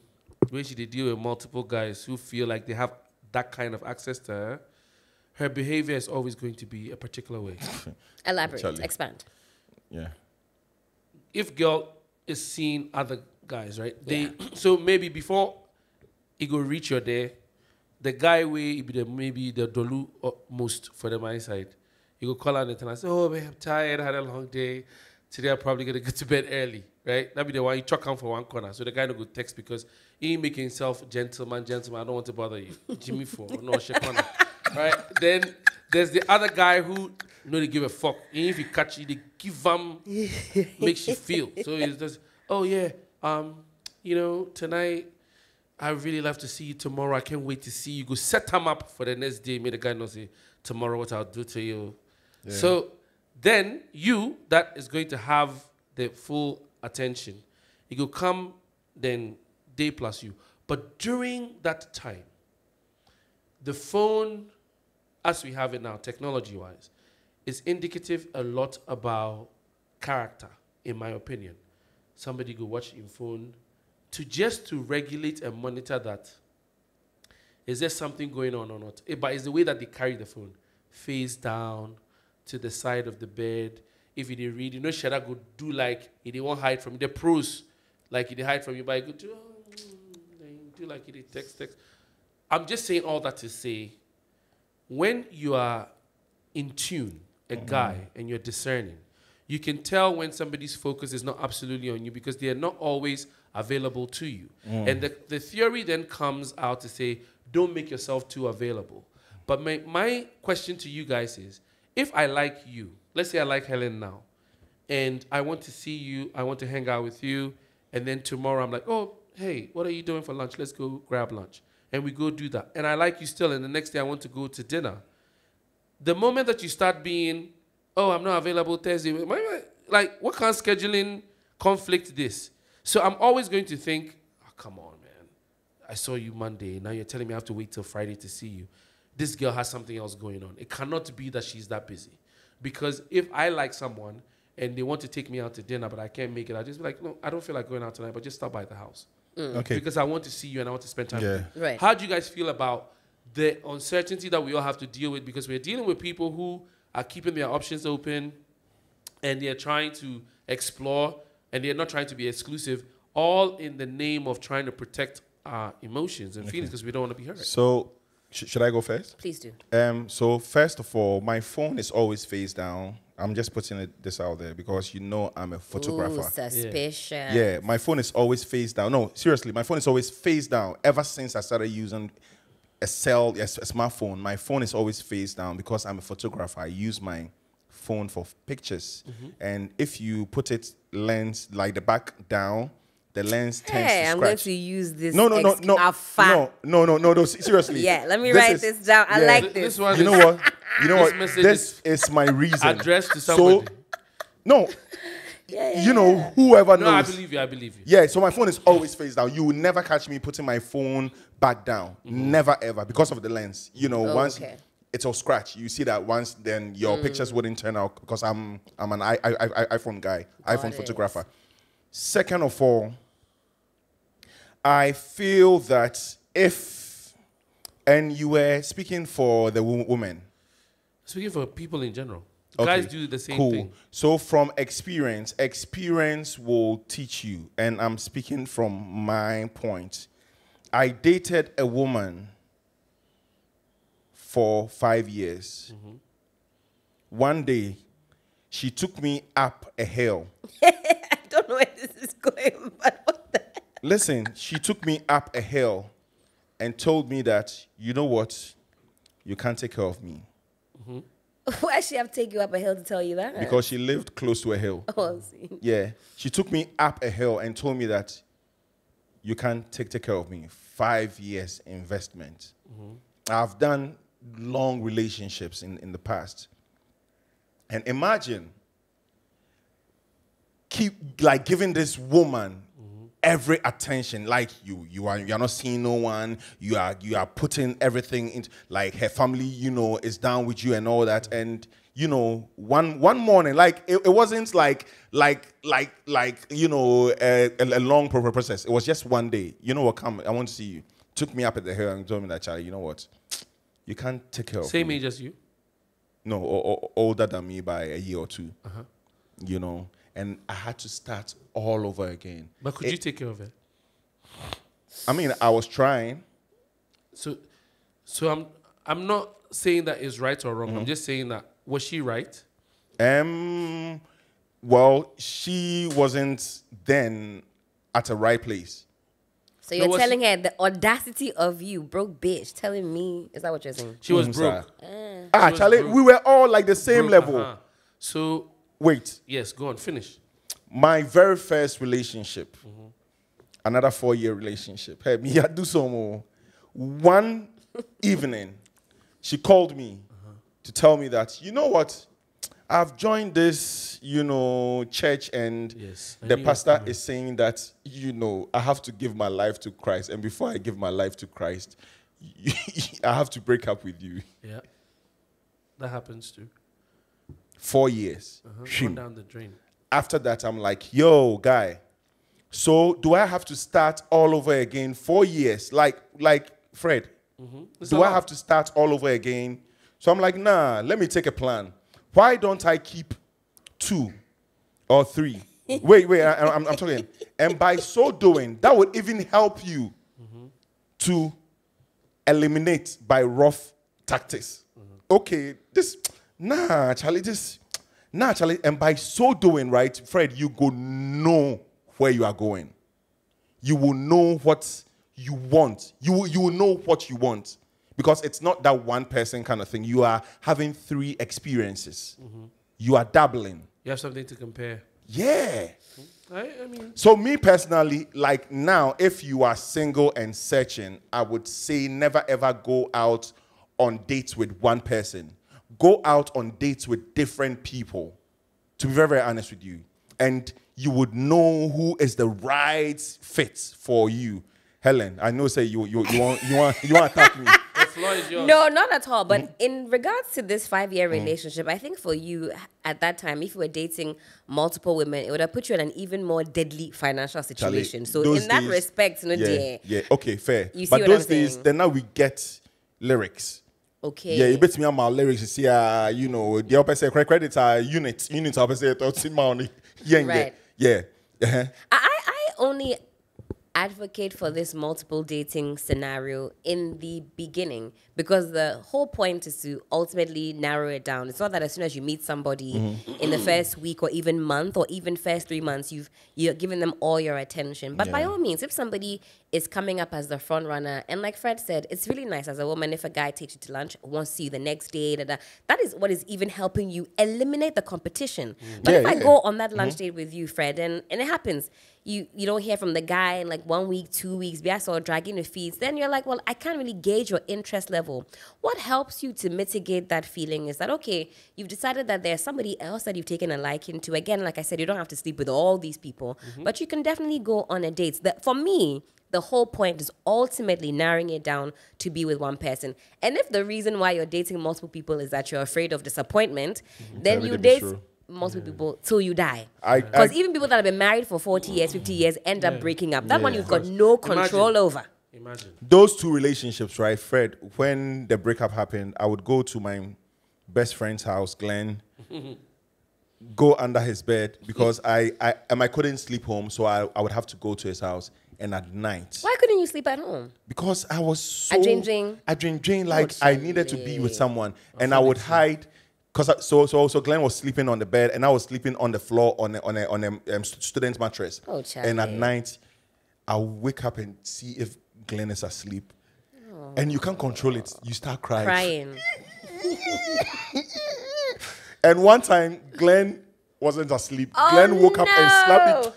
where she deal with multiple guys who feel like they have that kind of access to her behavior is always going to be a particular way. Elaborate. Charlie. Expand. Yeah. If girl is seeing other guys, right? So maybe before it go reach your day, the guy way maybe the dolu most for the my side. You go call out and I say, oh, man, I'm tired. I had a long day. Today I'm probably going to go to bed early, right? That be the one you chuck out for one corner. So the guy no go text because he ain't making himself gentleman. I don't want to bother you. Jimmy for no corner, right? Then there's the other guy who they give a fuck. Even if you catch you, they give him, makes you feel. So he's just, oh yeah, tonight I really love to see you tomorrow. I can't wait to see you. Go set him up for the next day. Make the guy know say tomorrow what I'll do to you. Yeah. So then you that is going to have the full attention. He will come then day plus you. But during that time, the phone, as we have it now, technology-wise, is indicative a lot about character, in my opinion. Somebody go watch in phone to regulate and monitor that. Is there something going on or not? But it's the way that they carry the phone. Face down, to the side of the bed. If you didn't read, Shada go do like, he didn't want to hide from you. The pros, like he didn't hide from you, but he go do like he did text. I'm just saying all that to say, when you are in tune, a guy, and you're discerning, you can tell when somebody's focus is not absolutely on you because they are not always available to you. And the theory then comes out to say, don't make yourself too available. But my question to you guys is, if I like you, let's say I like Helen now, and I want to see you, I want to hang out with you, and then tomorrow I'm like, oh, hey, what are you doing for lunch? Let's go grab lunch. And we go do that. And I like you still, and the next day I want to go to dinner. The moment that you start being, oh, I'm not available Thursday, like, what kind of scheduling conflict this? So I'm always going to think, oh, come on, man. I saw you Monday. Now you're telling me I have to wait till Friday to see you. This girl has something else going on. It cannot be that she's that busy. Because if I like someone and they want to take me out to dinner, but I can't make it, I just be like, no, I don't feel like going out tonight, but just stop by the house. Okay. Because I want to see you and I want to spend time with you. Right. How do you guys feel about the uncertainty that we all have to deal with? Because we're dealing with people who are keeping their options open and they're trying to explore and they're not trying to be exclusive, all in the name of trying to protect our emotions and feelings because we don't want to be hurt. So, should I go first? Please do. So first of all, my phone is always face down. I'm just putting this out there because I'm a photographer. Ooh, suspicious. Yeah, my phone is always face down. No, seriously, my phone is always face down. Ever since I started using a smartphone, my phone is always face down because I'm a photographer. I use my phone for pictures. And if you put it lens, like the back down, the lens tends to scratch. I'm going to use this. No, seriously. Yeah, let me write this down. I like this. You know what? This is my reason. Addressed to somebody. Whoever knows. No, I believe you. Yeah, so my phone is always face down. You will never catch me putting my phone back down. Never, ever, because of the lens. Once it'll scratch. You see that once, then your pictures wouldn't turn out because I'm an iPhone guy, iPhone photographer. Second of all, I feel that and you were speaking for the woman. Speaking for people in general. Okay, guys do the same thing. So from experience will teach you. And I'm speaking from my point. I dated a woman for 5 years. One day, she took me up a hill. I don't know where this is going, but what the hell? Listen, she took me up a hill and told me that, you know what, you can't take care of me. Why should she have to take you up a hill to tell you that? Because she lived close to a hill. Oh, I see. Yeah. She took me up a hill and told me that you can't take care of me. 5 years investment. I've done long relationships in the past. And imagine giving this woman every attention, like you're not seeing no one, you are putting everything into, like, her family, is down with you and all that. And one morning, like it wasn't like a long process. It was just one day. You know what, come, I want to see you. Took me up at the hill and told me that, Charlie, you know what, you can't take care of me. Same age as you? No, older than me by a year or two. And I had to start all over again. But could you take care of it? I mean, I was trying. So I'm not saying that it's right or wrong. I'm just saying that Was she right? Well, she wasn't then at a right place. So you're telling her the audacity of you, broke bitch, telling me, is that what you're saying? She was broke. Charlie, we were all like the same level. So wait. Yes, go on, finish. My very first relationship, another 4-year relationship. Hey, me, I do some more. One evening, she called me to tell me that, you know what? I've joined this, church, and the pastor is saying that, I have to give my life to Christ. And before I give my life to Christ, I have to break up with you. Yeah. That happens too. 4 years. Gone down the drain. After that, I'm like, yo, guy, so do I have to start all over again 4 years? Like Fred, do I have to start all over again? So I'm like, nah, let me take a plan. Why don't I keep 2 or 3? Wait, I'm talking. And by so doing, that would even help you to eliminate by rough tactics. Okay, Charlie. And by so doing, right, Fred, you go know where you are going. You will know what you want. You will know what you want. Because it's not that one person kind of thing. You are having 3 experiences. You are dabbling. You have something to compare. Yeah. I mean. So me personally, like now, if you are single and searching, I would say never ever go out on dates with one person. Go out on dates with different people. To be very, very honest with you. And you would know who is the right fit for you. Helen, I know say you want to attack me. The floor is yours. No, not at all. But in regards to this 5-year relationship, I think for you at that time, if you were dating multiple women, it would have put you in an even more deadly financial situation. Charlie, so in that respect, yeah, okay, fair. You see but what those I'm saying? days, then now we get lyrics. Okay. Yeah, you bet me on my lyrics. You see, the upper say credit unit upper say 13 money. Yeah, Right. yeah. I only advocate for this multiple dating scenario in the beginning because the whole point is to ultimately narrow it down. It's not that as soon as you meet somebody in the first week or even month or even first 3 months, you're giving them all your attention. But by all means, if somebody is coming up as the front runner, and like Fred said, it's really nice as a woman if a guy takes you to lunch, wants to see you the next day, that is what is even helping you eliminate the competition. But if I go on that lunch date with you, Fred, and it happens, you don't hear from the guy in like 1 week, 2 weeks, I saw dragging the feet, then you're like, well, I can't really gauge your interest level. What helps you to mitigate that feeling is that, okay, you've decided that there's somebody else that you've taken a liking to. Again, like I said, you don't have to sleep with all these people, but you can definitely go on a date. For me, the whole point is ultimately narrowing it down to be with one person. And if the reason why you're dating multiple people is that you're afraid of disappointment, then you date multiple people till you die. Because even people that have been married for 40 years, 50 years end up breaking up. That one you've got no control over. Imagine. Those 2 relationships, right, Fred, when the breakup happened, I would go to my best friend's house, Glenn, go under his bed because I couldn't sleep home, so I would have to go to his house. And at night. Why couldn't you sleep at home? Because I was so... I dream like I needed to be with someone. And I would hide... Because so Glenn was sleeping on the bed and I was sleeping on the floor on a student's mattress. Oh, Charlie. And at night, I'll wake up and see if Glenn is asleep. Oh. And you can't control it. You start crying. And one time, Glenn wasn't asleep. Oh, Glenn woke up and slapped it.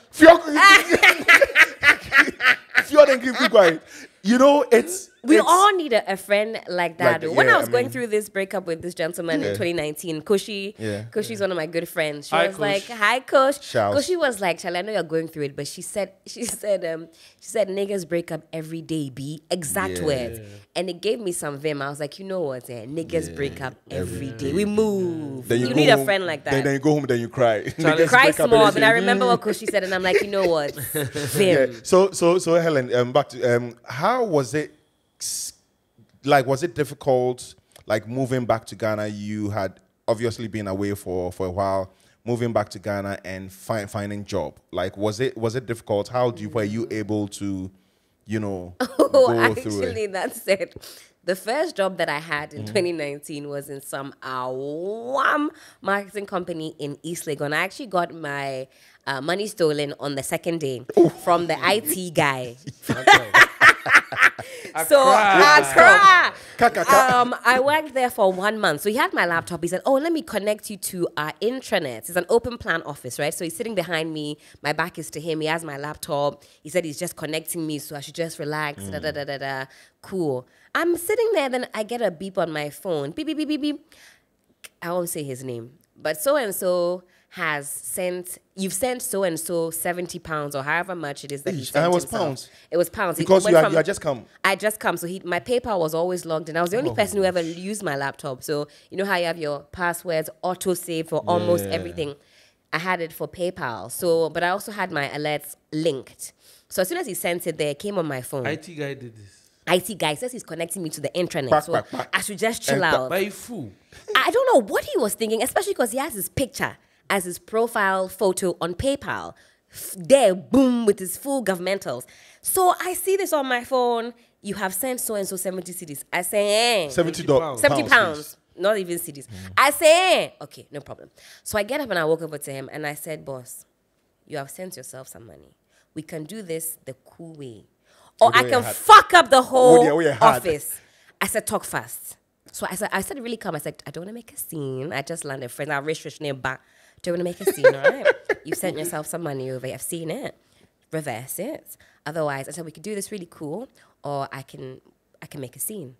We all need a friend like that. Like, when I was going through this breakup with this gentleman in 2019, Kushi's one of my good friends. She was like, "Hi, Kush." Kushi was like, "Charlie, I know you're going through it," but she said, "Niggas break up every day, B." Exact words, and it gave me some vim. I was like, you know what? Niggas break up every day. We move. Then you need a friend like that. Then you go home, then you cry. Cry small. But I remember what Kushi said, and I'm like, you know what? Vim. So Helen, back to how was it? Like, was it difficult, like, moving back to Ghana? You had obviously been away for a while, moving back to Ghana and finding job. Like, was it difficult? Were you able to, you know, Oh, go through it? actually, that's it. The first job that I had in 2019 was in some awam marketing company in East Legon. I actually got my money stolen on the second day from the IT guy. So Accra. I worked there for 1 month. So he had my laptop. He said, "Oh, let me connect you to our intranet." It's an open plan office, right? So he's sitting behind me. My back is to him. He has my laptop. He said he's just connecting me, so I should just relax. Da da da da da. Cool. I'm sitting there. Then I get a beep on my phone. Beep beep beep beep beep. I won't say his name, but so and so has sent, you've sent so and so £70 or however much it is that he sent. And it was himself. pounds. It was pounds. Because you had just come. I just come. So my PayPal was always logged in. I was the only person who ever used my laptop. So you know how you have your passwords auto-save for almost everything. I had it for PayPal. So, but I also had my alerts linked. So as soon as he sent it there, it came on my phone. IT guy did this. IT guy says he's connecting me to the intranet. So I should just chill out. By fool. I don't know what he was thinking, especially because he has his picture as his profile photo on PayPal. There, boom, with his full governmentals. So I see this on my phone. You have sent so-and-so 70 cities. I say, $70. 70 pounds. Not even cities. I say, okay, no problem. So I get up and I walk over to him and I said, "Boss, you have sent yourself some money. We can do this the cool way. Or I can fuck up the whole office." I said, "Talk fast." So I said really calm. I said, "I don't want to make a scene. I just landed friends. I wish name back. Don't want to make a scene, all right? You sent yourself some money over. I've seen it. Reverse it. Otherwise," I said, "we could do this really cool, or I can make a scene."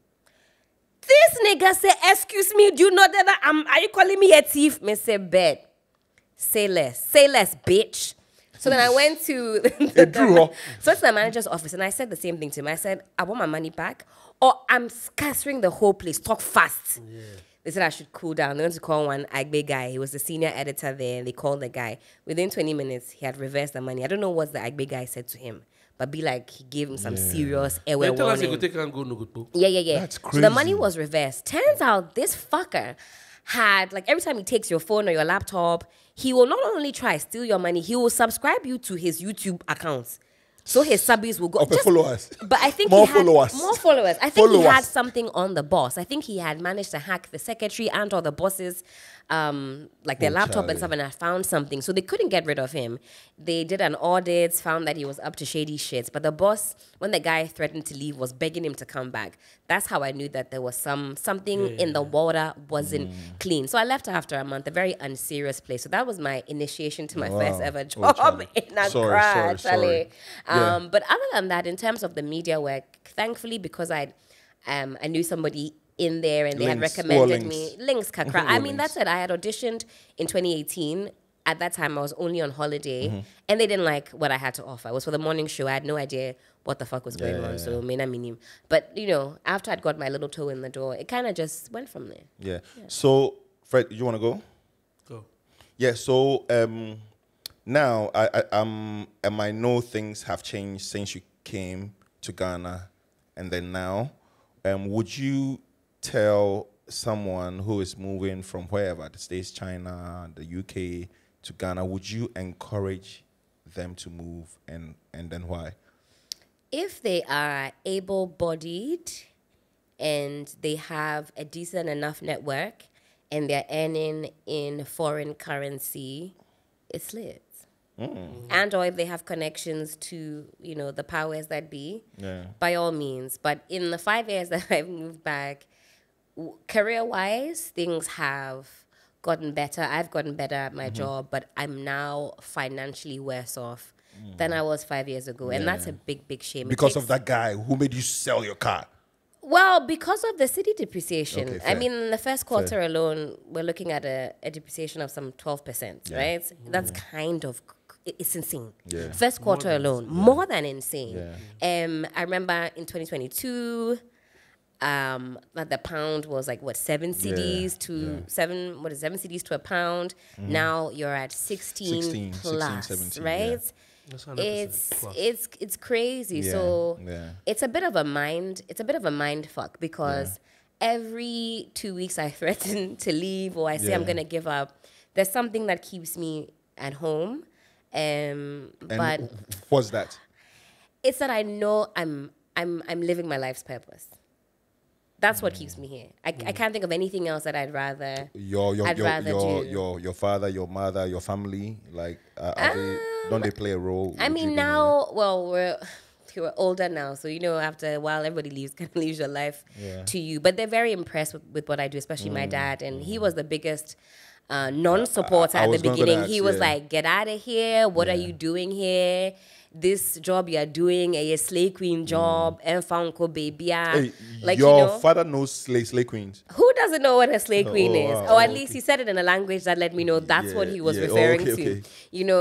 This nigga said, "Excuse me, do you know that are you calling me a thief?" Me say, "Bet. Say less, bitch." So then I went to the manager's office and I said the same thing to him. I said, "I want my money back, or I'm scattering the whole place. Talk fast." Yeah. They said I should cool down. They went to call one Agbe guy. He was the senior editor there. And they called the guy. Within 20 minutes, he had reversed the money. I don't know what the Agbe guy said to him, but be like he gave him some serious airway warning. Yeah. That's crazy. So the money was reversed. Turns out this fucker had, like, every time he takes your phone or your laptop, he will not only try steal your money, he will subscribe you to his YouTube accounts. So his subbies will go. Followers. But I think more he had followers. More followers. I think he had something on the boss. I think he had managed to hack the secretary and or the bosses, like their laptop and stuff, and I found something. So they couldn't get rid of him. They did an audit, found that he was up to shady shit. But the boss, when the guy threatened to leave, was begging him to come back. That's how I knew that there was something in the water wasn't clean. So I left after a month, a very unserious place. So that was my initiation to my first ever job in Accra, Charlie. But other than that, in terms of the media work, thankfully, because I knew somebody in there and they had recommended me. Links, Kakra. I mean, that's it. I had auditioned in 2018. At that time, I was only on holiday, and they didn't like what I had to offer. It was for the morning show. I had no idea what the fuck was going on, so mina minim. But, you know, after I'd got my little toe in the door, it kind of just went from there. Yeah. So, Fred, you want to go? Go. Yeah, so now I know things have changed since you came to Ghana, and then now, would you tell someone who is moving from wherever, the States, China, the UK, to Ghana, would you encourage them to move, and then why? If they are able-bodied and they have a decent enough network and they're earning in foreign currency, it's lit. And or if they have connections to, you know, the powers that be, by all means. But in the 5 years that I've moved back, career-wise, things have gotten better. I've gotten better at my job, but I'm now financially worse off than I was 5 years ago. And that's a big, big shame. Because of that guy who made you sell your car. Well, because of the city depreciation. Okay, I mean, in the first quarter alone, we're looking at a depreciation of some 12%, right? That's kind of, it's insane. First quarter alone, more than insane. I remember in 2022, that the pound was like, what, 7 cedis to 7 cedis to a pound. Now you're at 16 plus, 17, right? It's crazy. So it's a bit of a mind fuck, because every 2 weeks I threaten to leave or I say I'm gonna give up. There's something that keeps me at home. And but what's that? it's that I know I'm living my life's purpose. That's what keeps me here. I can't think of anything else that I'd rather do. Your father, your mother, your family, like don't they play a role? I mean, now, well, we're older now, so after a while, everybody kind of leaves your life to you. But they're very impressed with what I do, especially my dad, and he was the biggest non-supporter at the beginning. He was like, "Get out of here! What are you doing here? This job you are doing, a slay queen job, and baby." Like, your father knows slay queens. Who doesn't know what a slay queen is? Wow. Or at least he said it in a language that let me know that's what he was referring to.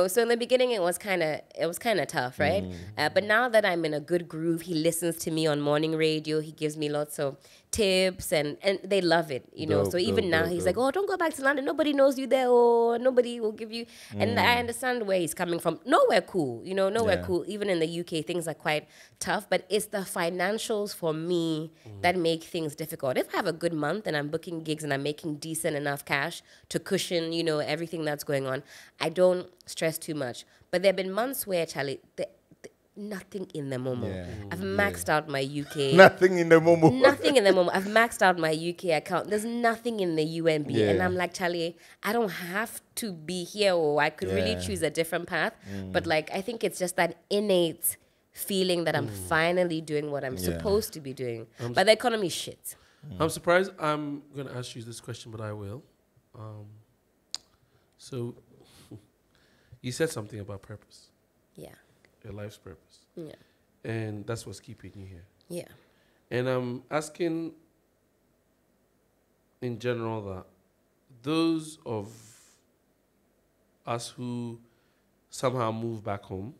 So in the beginning it was kind of tough, right? But now that I'm in a good groove, he listens to me on morning radio. He gives me lots of tips and they love it, So even now he's like, "Oh, don't go back to London. Nobody knows you there, or nobody will give you." And I understand where he's coming from. Nowhere cool, nowhere cool. Even in the UK, things are quite tough, but it's the financials for me that make things difficult. If I have a good month and I'm booking gigs and I'm making decent enough cash to cushion, everything that's going on, I don't stress too much. But there have been months where, Charlie, nothing in the Momo. I've maxed out my UK. Nothing in the Momo. Nothing in the Momo. I've maxed out my UK account. There's nothing in the UNB. And I'm like, Charlie, I don't have to be here, or I could really choose a different path. But like, I think it's just that innate feeling that I'm finally doing what I'm supposed to be doing. But the economy is shit. I'm surprised I'm going to ask you this question, but I will. So you said something about purpose. Yeah. Your life's purpose. Yeah. And that's what's keeping you here. Yeah. And I'm asking in general that those of us who somehow move back home,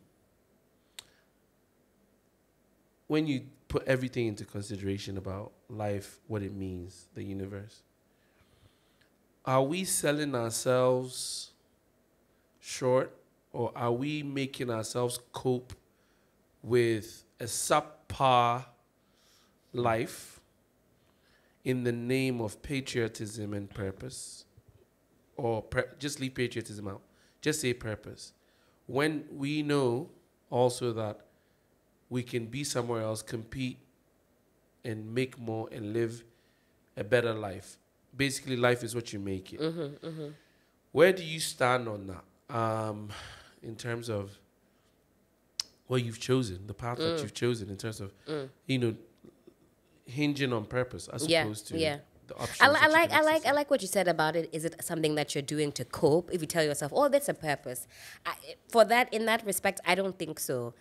when you put everything into consideration about life, what it means, the universe, are we selling ourselves short? Or are we making ourselves cope with a subpar life in the name of patriotism and purpose? Or just leave patriotism out. Just say purpose. When we know also that we can be somewhere else, compete, and make more and live a better life. Basically, life is what you make it. Where do you stand on that? In terms of what you've chosen, the path that you've chosen, in terms of, hinging on purpose as opposed to the options. I like what you said about it. Is it something that you're doing to cope? If you tell yourself, "Oh, that's a purpose," in that respect, I don't think so.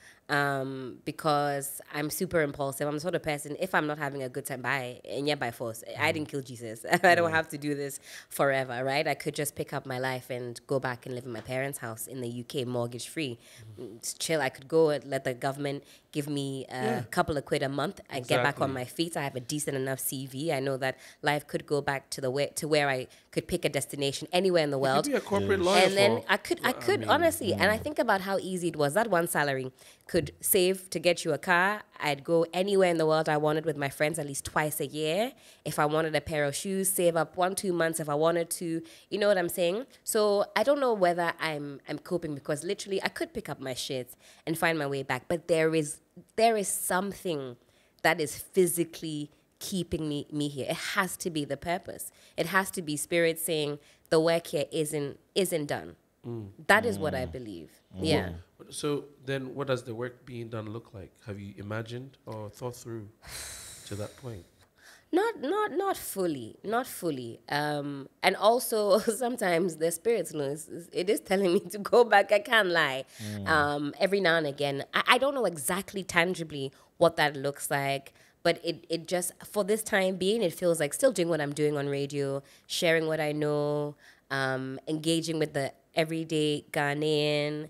Because I'm super impulsive. I'm the sort of person, if I'm not having a good time, by force. I didn't kill Jesus. I don't have to do this forever, right? I could just pick up my life and go back and live in my parents' house in the UK, mortgage free. Chill. I could go and let the government give me a couple of quid a month and get back on my feet. I have a decent enough CV. I know that life could go back to where I could pick a destination anywhere in the world. You could be a corporate lawyer. And then I could honestly, and I think about how easy it was. That one salary could save to get you a car. I'd go anywhere in the world I wanted with my friends at least twice a year. If I wanted a pair of shoes, save up 1-2 months if I wanted to. You know what I'm saying? So I don't know whether I'm coping, because literally I could pick up my shit and find my way back. But there is something that is physically keeping me here. It has to be the purpose. It has to be spirit saying the work here isn't done. That is what I believe. Yeah. So then what does the work being done look like? Have you imagined or thought through to that point? Not fully. And also sometimes the spirits know it is telling me to go back. I can't lie. Every now and again, I don't know exactly tangibly what that looks like, but it just, for this time being, it feels like still doing what I'm doing on radio, sharing what I know, engaging with the everyday Ghanaian,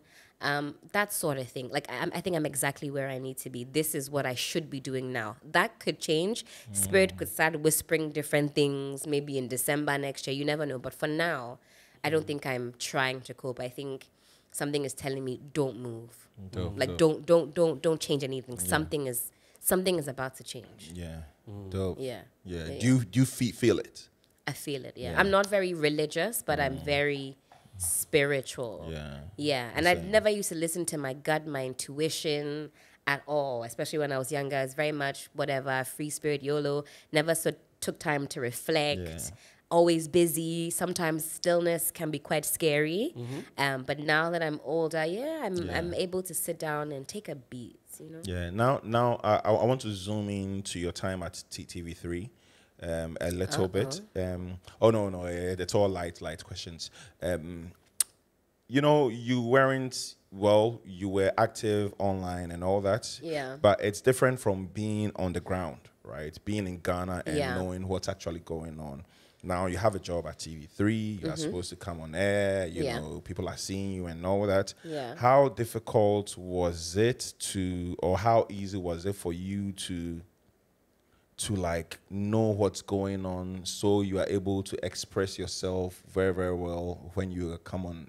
that sort of thing. Like, I think I'm exactly where I need to be. This is what I should be doing now. That could change. Spirit could start whispering different things, maybe in December next year. You never know. But for now, I don't think I'm trying to cope. I think something is telling me, don't move. Don't change anything. Yeah. Something is about to change. Yeah. Dope. Yeah. Do you feel it? I feel it, yeah. I'm not very religious, but I'm very spiritual. Yeah. And I never used to listen to my gut, my intuition. at all, especially when I was younger. It's very much whatever, free spirit, YOLO, never took time to reflect. Always busy. Sometimes stillness can be quite scary. But now that I'm older, I'm able to sit down and take a beat, you know? Yeah. Now I want to zoom into your time at TV3 a little bit. Oh, no, it's all light questions. You know, you were active online and all that. Yeah. But it's different from being on the ground, right? Being in Ghana and knowing what's actually going on. Now you have a job at TV3. You are supposed to come on air. You know, people are seeing you and all that. Yeah. How difficult was it or how easy was it for you to like know what's going on, so you are able to express yourself very, very well when you come on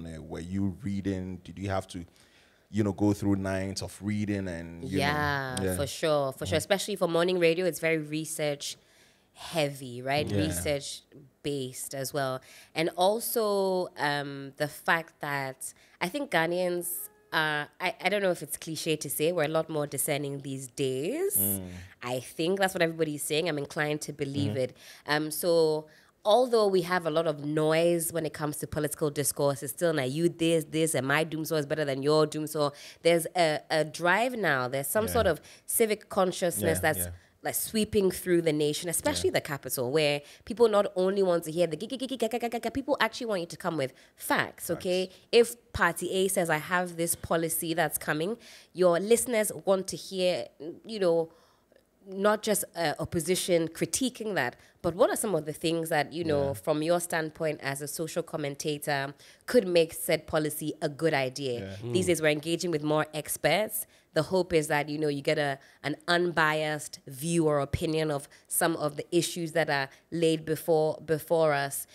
air? Were you reading? Did you have to, go through nights of reading and for sure, especially for morning radio? It's very research heavy, right? Research based as well. And also the fact that I think Ghanaians, I don't know if it's cliche to say, we're a lot more discerning these days. I think that's what everybody's saying. I'm inclined to believe it. So although we have a lot of noise when it comes to political discourse, it's still now you this, and my doom saw is better than your doom saw. There's a drive now. There's some sort of civic consciousness that's like sweeping through the nation, especially the capital, where people not only want to hear the people actually want you to come with facts, okay? If Party A says, I have this policy that's coming, your listeners want to hear, not just opposition critiquing that, but what are some of the things that, from your standpoint as a social commentator, could make said policy a good idea? These days we're engaging with more experts. The hope is that, you get an unbiased view or opinion of some of the issues that are laid before us.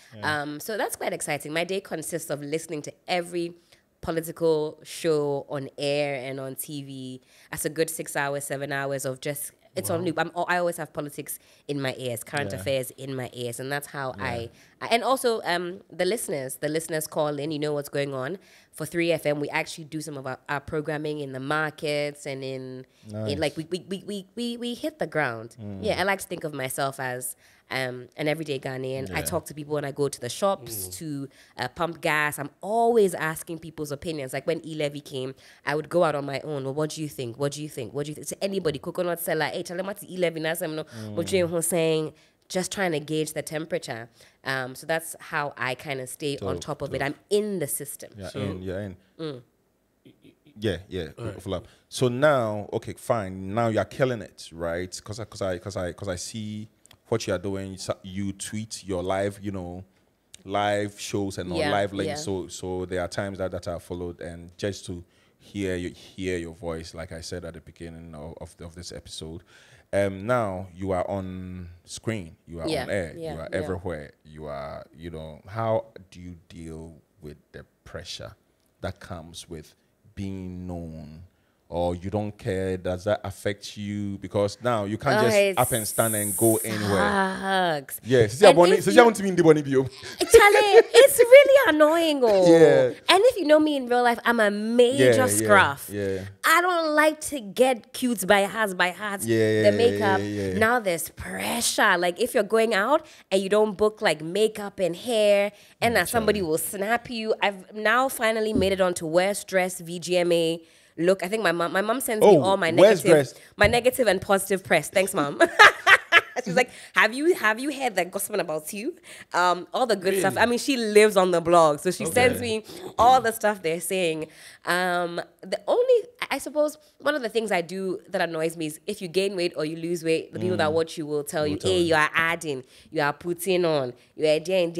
So that's quite exciting. My day consists of listening to every political show on air and on TV. That's a good 6 hours, 7 hours of just... It's on loop. I always have politics in my ears, current affairs in my ears, and that's how I and also the listeners call in. You know what's going on for 3FM. We actually do some of our programming in the markets and in like we hit the ground. I like to think of myself as an everyday Ghanaian. I talk to people when I go to the shops to pump gas. I'm always asking people's opinions. Like when E-Levy came, I would go out on my own. Well, what do you think? What do you think? What do you think? To anybody, coconut seller, hey, tell them what's E-Levy. What you're saying, just trying to gauge the temperature. So that's how I kind of stay on top of it. I'm in the system. So now, okay, fine. Now you're killing it, right? Because I see what you are doing. You tweet your live, live shows and all live links. So there are times that are followed, and just to hear your voice, like I said at the beginning of this episode. Now you are on screen, you are on air, you are everywhere. You are, how do you deal with the pressure that comes with being known? Or you don't care? Does that affect you? Because now you can't just up and stand and go anywhere. Yes, it's really annoying. And if you know me in real life, I'm a major scruff. I don't like to get cute by heart. The makeup. Now there's pressure. Like if you're going out and you don't book like makeup and hair, and that somebody will snap you. I've now finally made it onto Worst Dress VGMA. Look, I think my mom sends me all my negative and positive press. Thanks, Mom. She's like, have you heard that gossip about you? All the good stuff. I mean, she lives on the blog, so she sends me all the stuff they're saying. I suppose one of the things I do that annoys me is if you gain weight or you lose weight, the people that watch you will tell you, hey, you are adding, you are putting on, you are doing.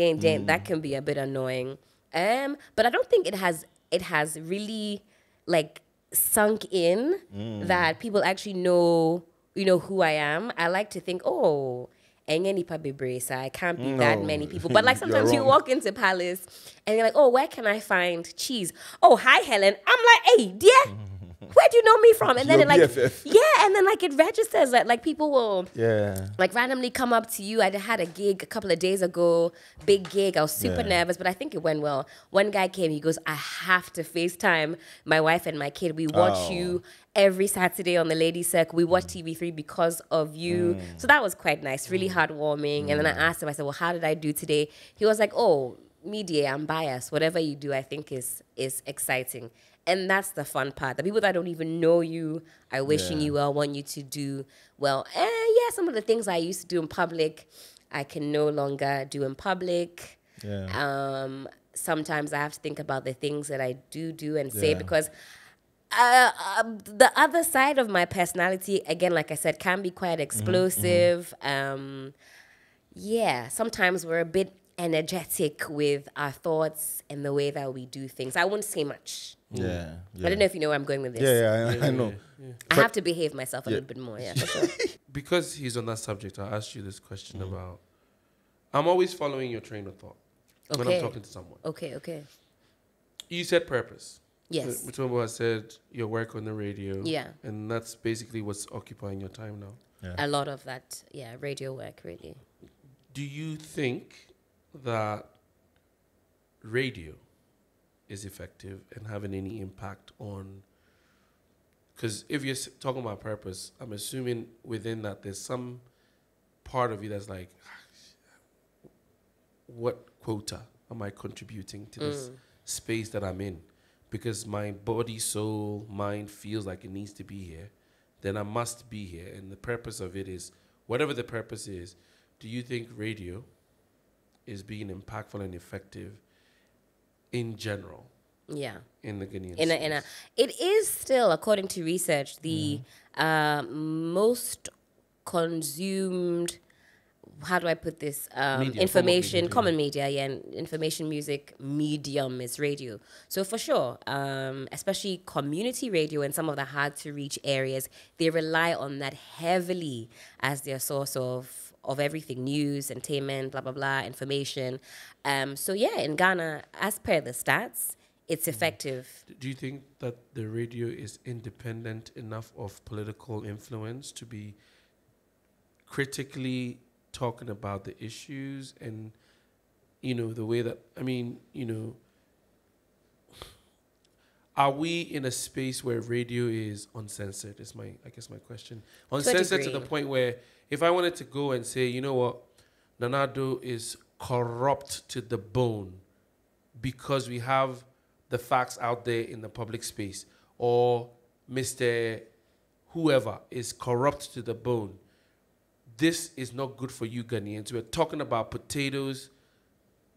That can be a bit annoying. But I don't think it has really like sunk in that people actually know who I am. I like to think, I can't be that many people. But like sometimes you walk into Palace and you're like, oh, where can I find cheese? Oh, hi, Helen. I'm like, hey, dear. where do you know me from? And then Your it like, BFF. yeah, and then like it registers that like people will Yeah. like randomly come up to you. I had a gig a couple of days ago, big gig. I was super Yeah. nervous, but I think it went well. One guy came, he goes, I have to FaceTime my wife and my kid. We watch you every Saturday on the Ladies Circle. We watch TV3 because of you. So that was quite nice, really heartwarming. And then I asked him, I said, well, how did I do today? He was like, oh, media, I'm biased. Whatever you do, I think is exciting. And that's the fun part. The people that don't even know you are wishing you well, want you to do well. And yeah, some of the things I used to do in public, I can no longer do in public. Yeah. Sometimes I have to think about the things that I do and say Yeah. because the other side of my personality, again, like I said, can be quite explosive. Yeah, sometimes we're a bit energetic with our thoughts and the way that we do things. I won't say much. Yeah. I don't know if you know where I'm going with this. Yeah, I know. I have to behave myself a little bit more, yeah, for sure. Because he's on that subject, I'll ask you this question about. I'm always following your train of thought when I'm Okay. talking to someone. Okay. You said purpose. Yes. Which one was said your work on the radio. Yeah. And that's basically what's occupying your time now. A lot of that, yeah, radio work, really. Do you think that radio is effective and having any impact on? Because if you're talking about purpose, I'm assuming within that there's some part of you that's like, what quota am I contributing to this space that I'm in? Because my body, soul, mind feels like it needs to be here, then I must be here. And the purpose of it is, whatever the purpose is, do you think radio is being impactful and effective in general Yeah. in the Ghanaian In a, space? it is still, according to research, the most consumed, how do I put this? Media, Information, form of common media, yeah, and information music medium is radio. So for sure, especially community radio in some of the hard to reach areas, they rely on that heavily as their source of everything, news, entertainment, blah, blah, blah, information. So yeah, in Ghana, as per the stats, it's effective. Do you think that the radio is independent enough of political influence to be critically talking about the issues and, the way that, are we in a space where radio is uncensored is my question. Uncensored to the degree. point where if I wanted to go and say, you know what, Nanado is corrupt to the bone because we have the facts out there in the public space, or Mr. whoever is corrupt to the bone, this is not good for you Ghanaians. We're talking about potatoes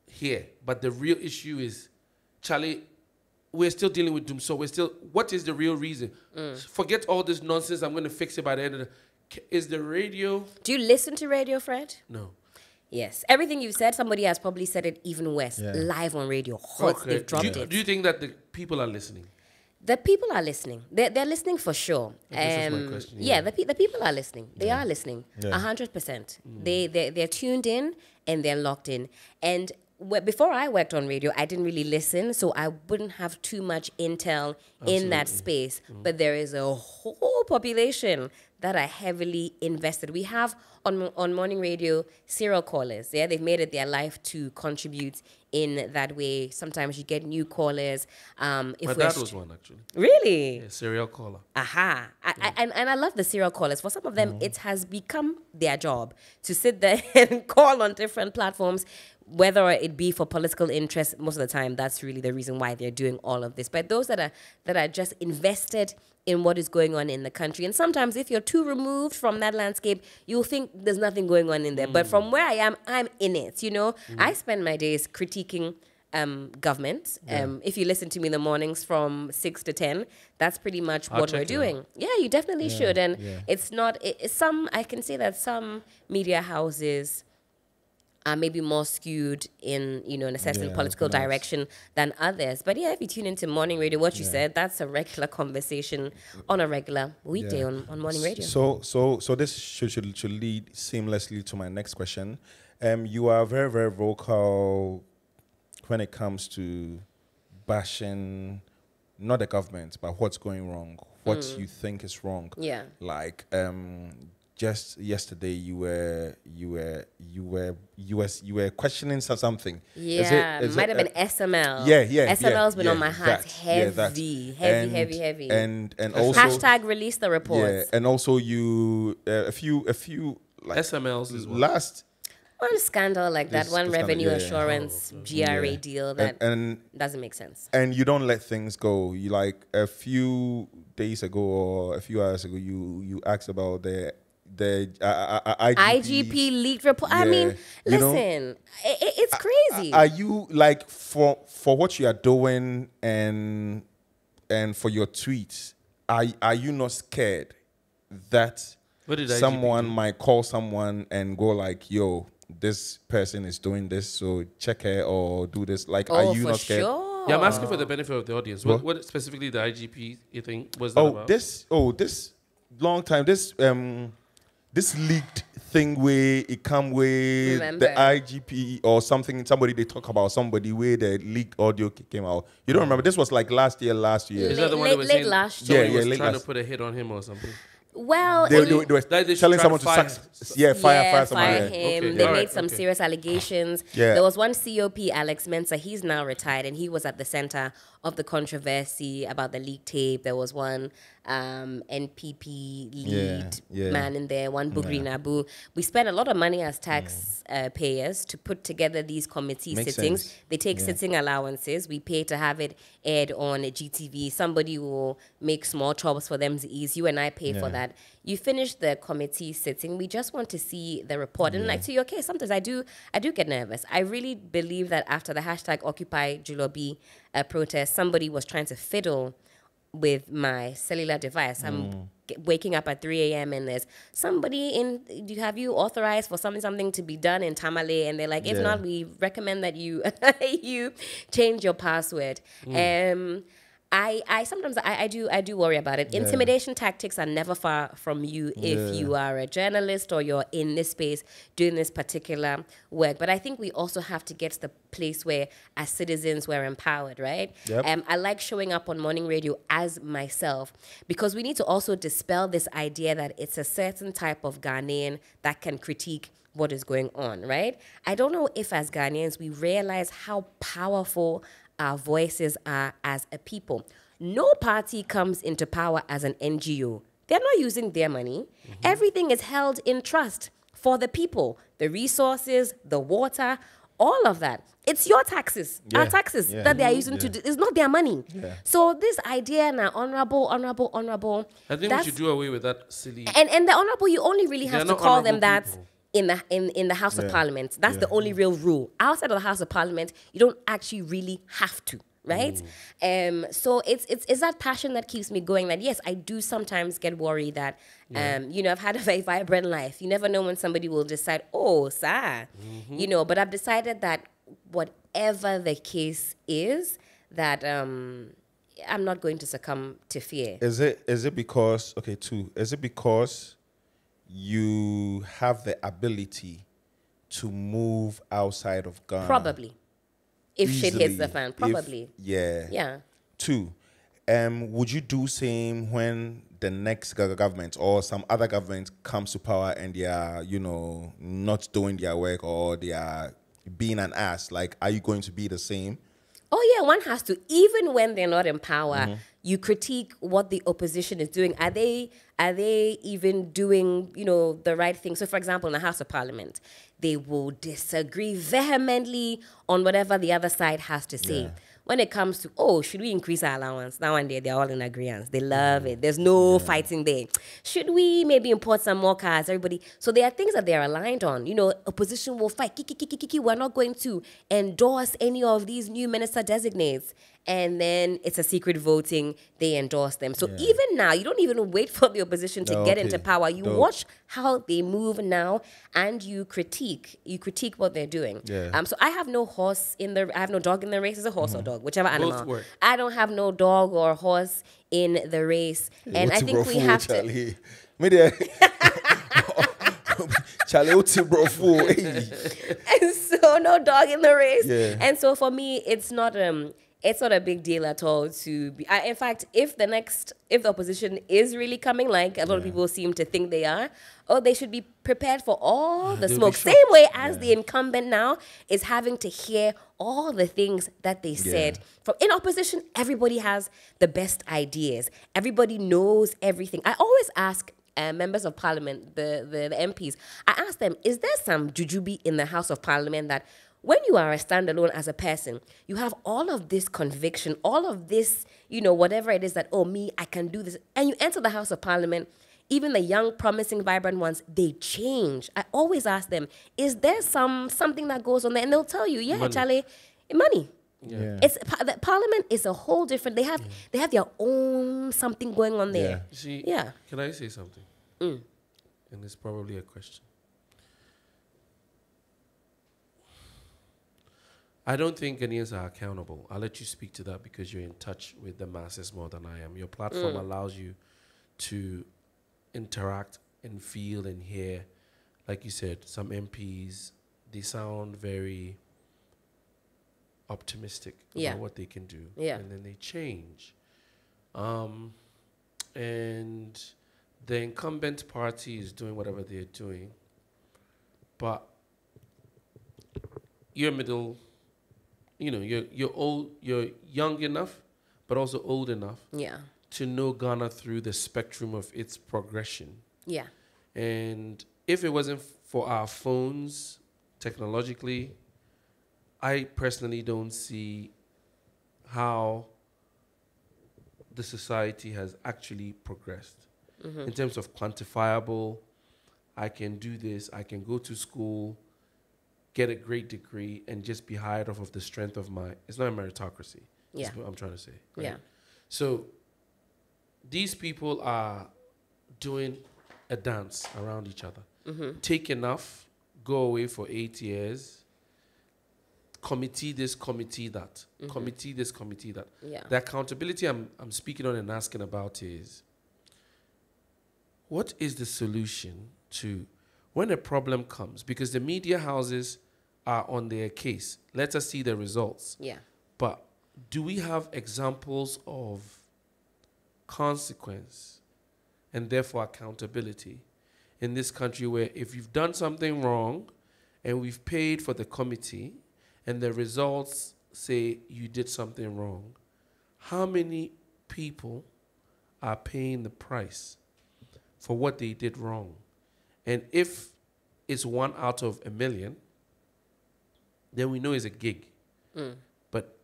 here, but the real issue is, Charlie, we're still dealing with doom. So what is the real reason? Forget all this nonsense. I'm going to fix it by the end of the... Is the radio... Do you listen to radio, Fred? No. Yes. Everything you said, somebody has probably said it even worse. Yeah. Live on radio. Hot. They've dropped it. Do you think that the people are listening? The people are listening. They're listening for sure. This is my question, Yeah, yeah. the people are listening. They are listening. Yeah. 100%. They're tuned in and they're locked in. And before I worked on radio, I didn't really listen, so I wouldn't have too much intel in that space. But there is a whole population that are heavily invested. We have on morning radio serial callers. Yeah, they've made it their life to contribute in that way. Sometimes you get new callers. My dad was one, actually. Really? A serial caller. Aha. And I love the serial callers. For some of them, it has become their job to sit there and call on different platforms, whether it be for political interest. Most of the time, that's really the reason why they're doing all of this. But those that are just invested in what is going on in the country. And sometimes if you're too removed from that landscape, you'll think there's nothing going on in there. But from where I am, I'm in it, I spend my days critiquing government. If you listen to me in the mornings from 6 to 10, that's pretty much I'll what check we're you doing. Yeah, you definitely should. And yeah. it's not, I can say that some media houses are maybe more skewed in, in a certain Yeah, political perhaps. direction than others. But yeah, if you tune into morning radio, what you said, that's a regular conversation on a regular weekday Yeah. on morning radio. So this should lead seamlessly to my next question. You are very, very vocal when it comes to bashing not the government, but what's going wrong what you think is wrong. Yeah. Like just yesterday you were questioning something. Yeah, Is might it, have been SML. Yeah. SML's been on my heart that, heavy. And also Hashtag release the reports. Yeah, and also you a few like SMLs as well. last One scandal like that, one revenue assurance GRA deal that and doesn't make sense. and you don't let things go. You like a few days ago or a few hours ago, you asked about the IGP leaked report. I mean, listen, it's crazy. Are you like for what you are doing and for your tweets? Are you not scared that someone might call someone and go like, "Yo, this person is doing this, so check her or do this"? Like, are you not scared? Sure. Yeah, I'm asking for the benefit of the audience. What specifically the IGP you think was that about? This long time this leaked thing where it come with the IGP or something, somebody they talk about somebody where the leaked audio came out. You don't remember? This was like last year. Is that the one that was late last year? Yeah, was trying to put a hit on him or something? Well, they were telling someone to fire fire him. Okay. They made some serious allegations. Yeah. There was one COP, Alex Mensah. He's now retired, and he was at the center of the controversy about the leaked tape. There was one NPP lead man in there, one Bugri Nabu. We spend a lot of money as tax payers to put together these committee sittings. Sense. They take sitting allowances. We pay to have it aired on GTV. Somebody will make small chops for them to ease. You and I pay for that. You finish the committee sitting. We just want to see the report. And like to your case, sometimes I do get nervous. I really believe that after the hashtag Occupy Julobi protest, somebody was trying to fiddle with my cellular device. I'm waking up at 3 a.m. and there's somebody have you authorized for something to be done in Tamale? And they're like, if not, we recommend that you you change your password. I sometimes do worry about it. Intimidation tactics are never far from you if you are a journalist or you're in this space doing this particular work. But I think we also have to get to the place where as citizens we're empowered, right? Yep. I like showing up on morning radio as myself because we need to also dispel this idea that it's a certain type of Ghanaian that can critique what is going on, right? I don't know if as Ghanaians we realize how powerful our voices are as a people. No party comes into power as an NGO. They're not using their money. Everything is held in trust for the people. The resources, the water, all of that. It's your taxes, our taxes that they are using to do. It's not their money. So this idea now, honorable. I think we should do away with that silly. And the honorable, you only really have to call them that people. in the House of Parliament. That's the only real rule. Outside of the House of Parliament, you don't actually really have to, right? So it's that passion that keeps me going. That yes, I do sometimes get worried that I've had a very vibrant life. You never know when somebody will decide, oh, sir, But I've decided that whatever the case is, that I'm not going to succumb to fear. Is it because is it because you have the ability to move outside of Ghana? Probably. If shit hits the fan, probably. Yeah. 2, would you do same when the next government or some other government comes to power and they are, not doing their work or they are being an ass? Like, are you going to be the same? Oh, yeah, one has to. Even when they're not in power, you critique what the opposition is doing. Are they even doing, the right thing? So, for example, in the House of Parliament, they will disagree vehemently on whatever the other side has to say. When it comes to, should we increase our allowance? Now and they're all in agreement. They love it. There's no fighting there. Should we maybe import some more cars? Everybody. So there are things that they're aligned on. Opposition will fight. We're not going to endorse any of these new minister designates. And then it's a secret voting. They endorse them. So even now, you don't even wait for the opposition to get into power. You watch how they move now, and you critique what they're doing. So I have no I have no dog in the race. It's a horse or dog, whichever animal. Work. I don't have no dog or horse in the race, and I think we have to. And so no dog in the race. And so for me, it's not it's not a big deal at all to be. In fact, if the opposition is really coming, like a lot of people seem to think they are, they should be prepared for all the they'll be smoke. shocked. Same way as the incumbent now is having to hear all the things that they said. From in opposition, everybody has the best ideas. Everybody knows everything. I always ask members of parliament, the MPs, I ask them, is there some jujube in the House of Parliament that when you are a standalone as a person, you have all of this conviction, all of this, whatever it is that, I can do this. And you enter the House of Parliament, even the young, promising, vibrant ones, they change. I always ask them, is there something that goes on there? And they'll tell you, Charlie, money. Yeah. It's the Parliament is a whole different. They have their own something going on there. You see, can I say something? And it's probably a question. I don't think Ghanaians are accountable. I'll let you speak to that because you're in touch with the masses more than I am. Your platform allows you to interact and feel and hear. Like you said, some MPs, they sound very optimistic about what they can do. Yeah. And then they change. And the incumbent party is doing whatever they're doing. But you're middle... you're old, you're young enough, but also old enough to know Ghana through the spectrum of its progression. Yeah. And if it wasn't for our phones, technologically, I personally don't see how the society has actually progressed. In terms of quantifiable, I can do this, I can go to school, get a great degree, and just be hired off of the strength of it's not a meritocracy. Yeah. That's what I'm trying to say. Right? Yeah. So these people are doing a dance around each other. Take enough, go away for 8 years, committee this, committee that, committee this, committee that. Yeah. The accountability I'm speaking on and asking about is, what is the solution to when a problem comes? Because the media houses are on their case. Let us see the results. Yeah. But do we have examples of consequence and therefore accountability in this country where if you've done something wrong and we've paid for the committee and the results say you did something wrong, how many people are paying the price for what they did wrong? And if it's 1 out of a million, then we know it's a gig. But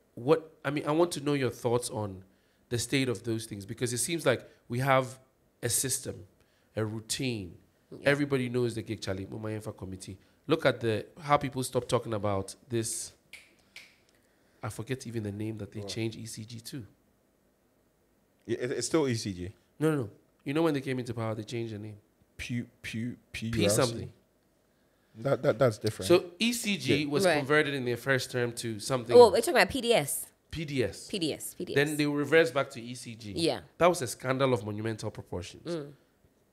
I want to know your thoughts on the state of those things, because it seems like we have a system, a routine. Everybody knows the gig, Charlie, Mumayenfa committee. Look at how people stop talking about this. I forget even the name that they changed ECG to. It's still ECG. No. You know when they came into power, they changed the name. P something. That's different. So ECG was converted in their first term to something. Oh, we're talking about PDS. PDS. Then they reversed back to ECG. Yeah. That was a scandal of monumental proportions.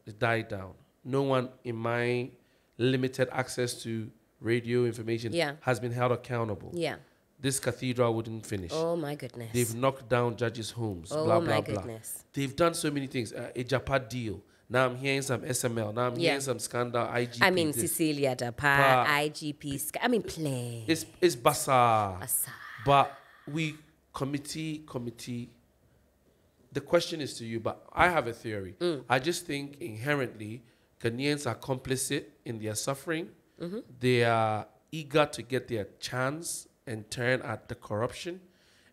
It died down. No one in my limited access to radio information has been held accountable. Yeah. This cathedral wouldn't finish. Oh my goodness. They've knocked down judges' homes. Oh blah, my blah, goodness. Blah. They've done so many things. A Japan deal. Now I'm hearing some SML. Now I'm hearing some scandal. IGP. I mean, Cecilia Dapa, IGP. I mean, play. It's bazaar. But committee. The question is to you, but I have a theory. I just think inherently Ghanaians are complicit in their suffering. They are eager to get their chance and turn at the corruption.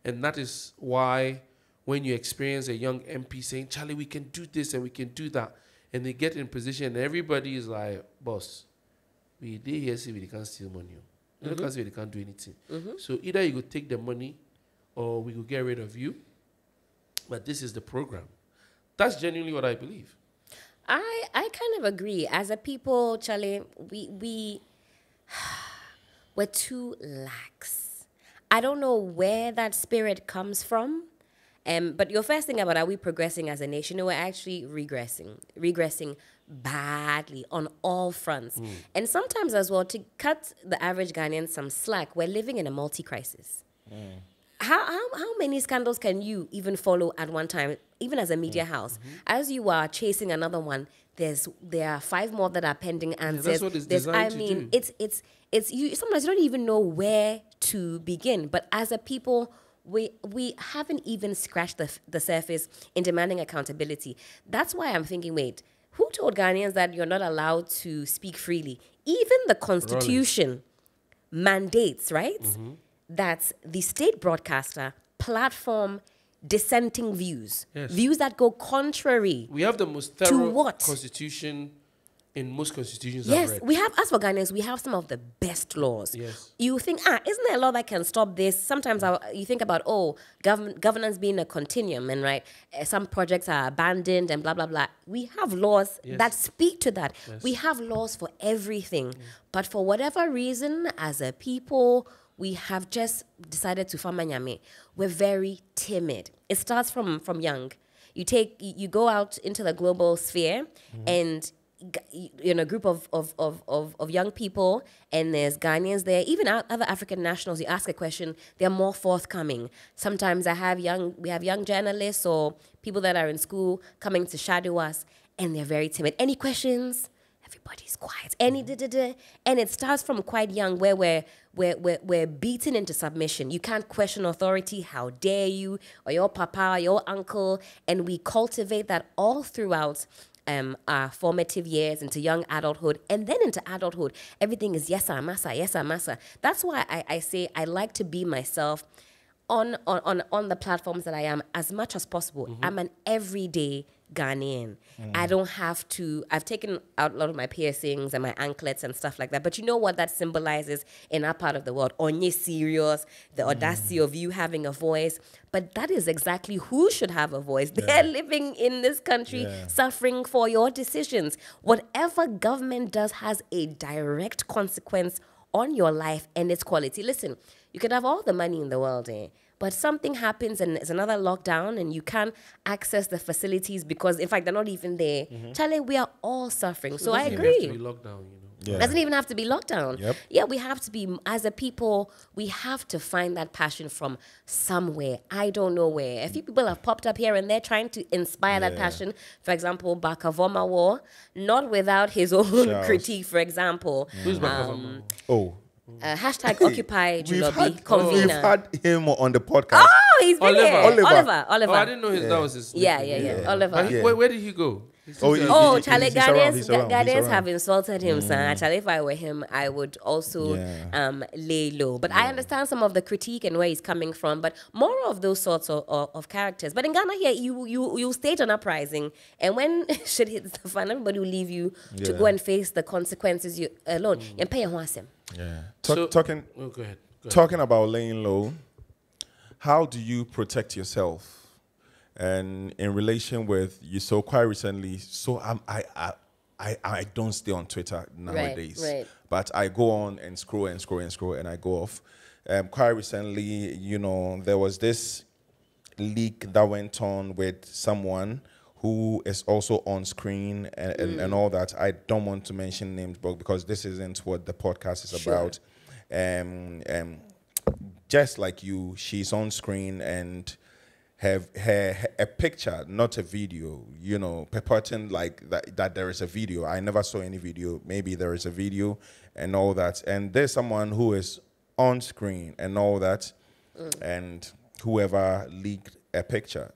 And that is why when you experience a young MP saying, Charlie, we can do this and we can do that, and they get in position and everybody is like, boss, we did here see we can't steal money. We can't say we can't do anything. So either you go take the money or we will get rid of you. But this is the program. That's genuinely what I believe. I kind of agree. As a people, Charlie, we're too lax. I don't know where that spirit comes from. But your first thing about are we progressing as a nation? No, we're actually regressing badly on all fronts. And sometimes as well, to cut the average Ghanaian some slack, we're living in a multi-crisis. how many scandals can you even follow at one time, even as a media house? As you are chasing another one, there are 5 more that are pending answers. that's what it's designed to do. It's you. Sometimes you don't even know where to begin. But as a people, we haven't even scratched the surface in demanding accountability. That's why I'm thinking, wait, who told Ghanaians that you're not allowed to speak freely? Even the Constitution mandates, right, that the state broadcaster platform dissenting views, views that go contrary. We have the most thorough constitution in most constitutions I've read. We have, as for Ghanaians, we have some of the best laws. Yes. You think, isn't there a law that can stop this? Sometimes you think about, governance being a continuum, and some projects are abandoned and blah, blah, blah. We have laws that speak to that. Yes. We have laws for everything. But for whatever reason, as a people, we have just decided to famanyame. We're very timid. It starts from young. You go out into the global sphere and a group of young people, and there's Ghanaians there, even other African nationals. You ask a question, they're more forthcoming. Sometimes we have young journalists or people that are in school coming to shadow us, and they're very timid. Any questions? Everybody's quiet. And it starts from quite young, where we're beaten into submission. You can't question authority. How dare you? Or your papa, or your uncle. And we cultivate that all throughout our formative years into young adulthood, and then into adulthood. Everything is yes, massa, yes, massa. That's why I say I like to be myself on the platforms that I am as much as possible. I'm an everyday Ghanaian. I don't have to. I've taken out a lot of my piercings and my anklets and stuff like that. But you know what that symbolizes in our part of the world? Onye serious, the audacity of you having a voice. But that is exactly who should have a voice. They're living in this country, suffering for your decisions. Whatever government does has a direct consequence on your life and its quality. Listen, you can have all the money in the world, but something happens and it's another lockdown and you can't access the facilities because, in fact, they're not even there. Charlie, we are all suffering. So I agree. It doesn't have to be lockdown, It doesn't even have to be lockdown. Yep. Yeah, we have to be, as a people, we have to find that passion from somewhere. I don't know where. A few people have popped up here and there trying to inspire that passion. For example, Bakavoma War, not without his own critique, for example. Who's Bakavoma? Hashtag Occupy Julobi, convener. We've had him on the podcast. Oh, he's been here. Oliver. Oh, I didn't know that was his Yeah. Oliver. Where did he go? Charlie, he's Ghanaians have insulted him, sir. Charlie, if I were him, I would also lay low. But I understand some of the critique and where he's coming from, but more of those sorts of characters. But in Ghana here, you stage an uprising, and when shit hits the fan, everybody will leave you to go and face the consequences alone. Go ahead. Talking about laying low, how do you protect yourself? And in relation with you, so quite recently, so I don't stay on Twitter nowadays, but I go on and scroll and I go off. Quite recently, there was this leak that went on with someone who is also on screen and all that. I don't want to mention names, but because this isn't what the podcast is about. Just like you, she's on screen and have a picture, not a video, purporting like that there is a video. I never saw any video. Maybe there is a video and all that. And there's someone who is on screen and all that, and whoever leaked a picture.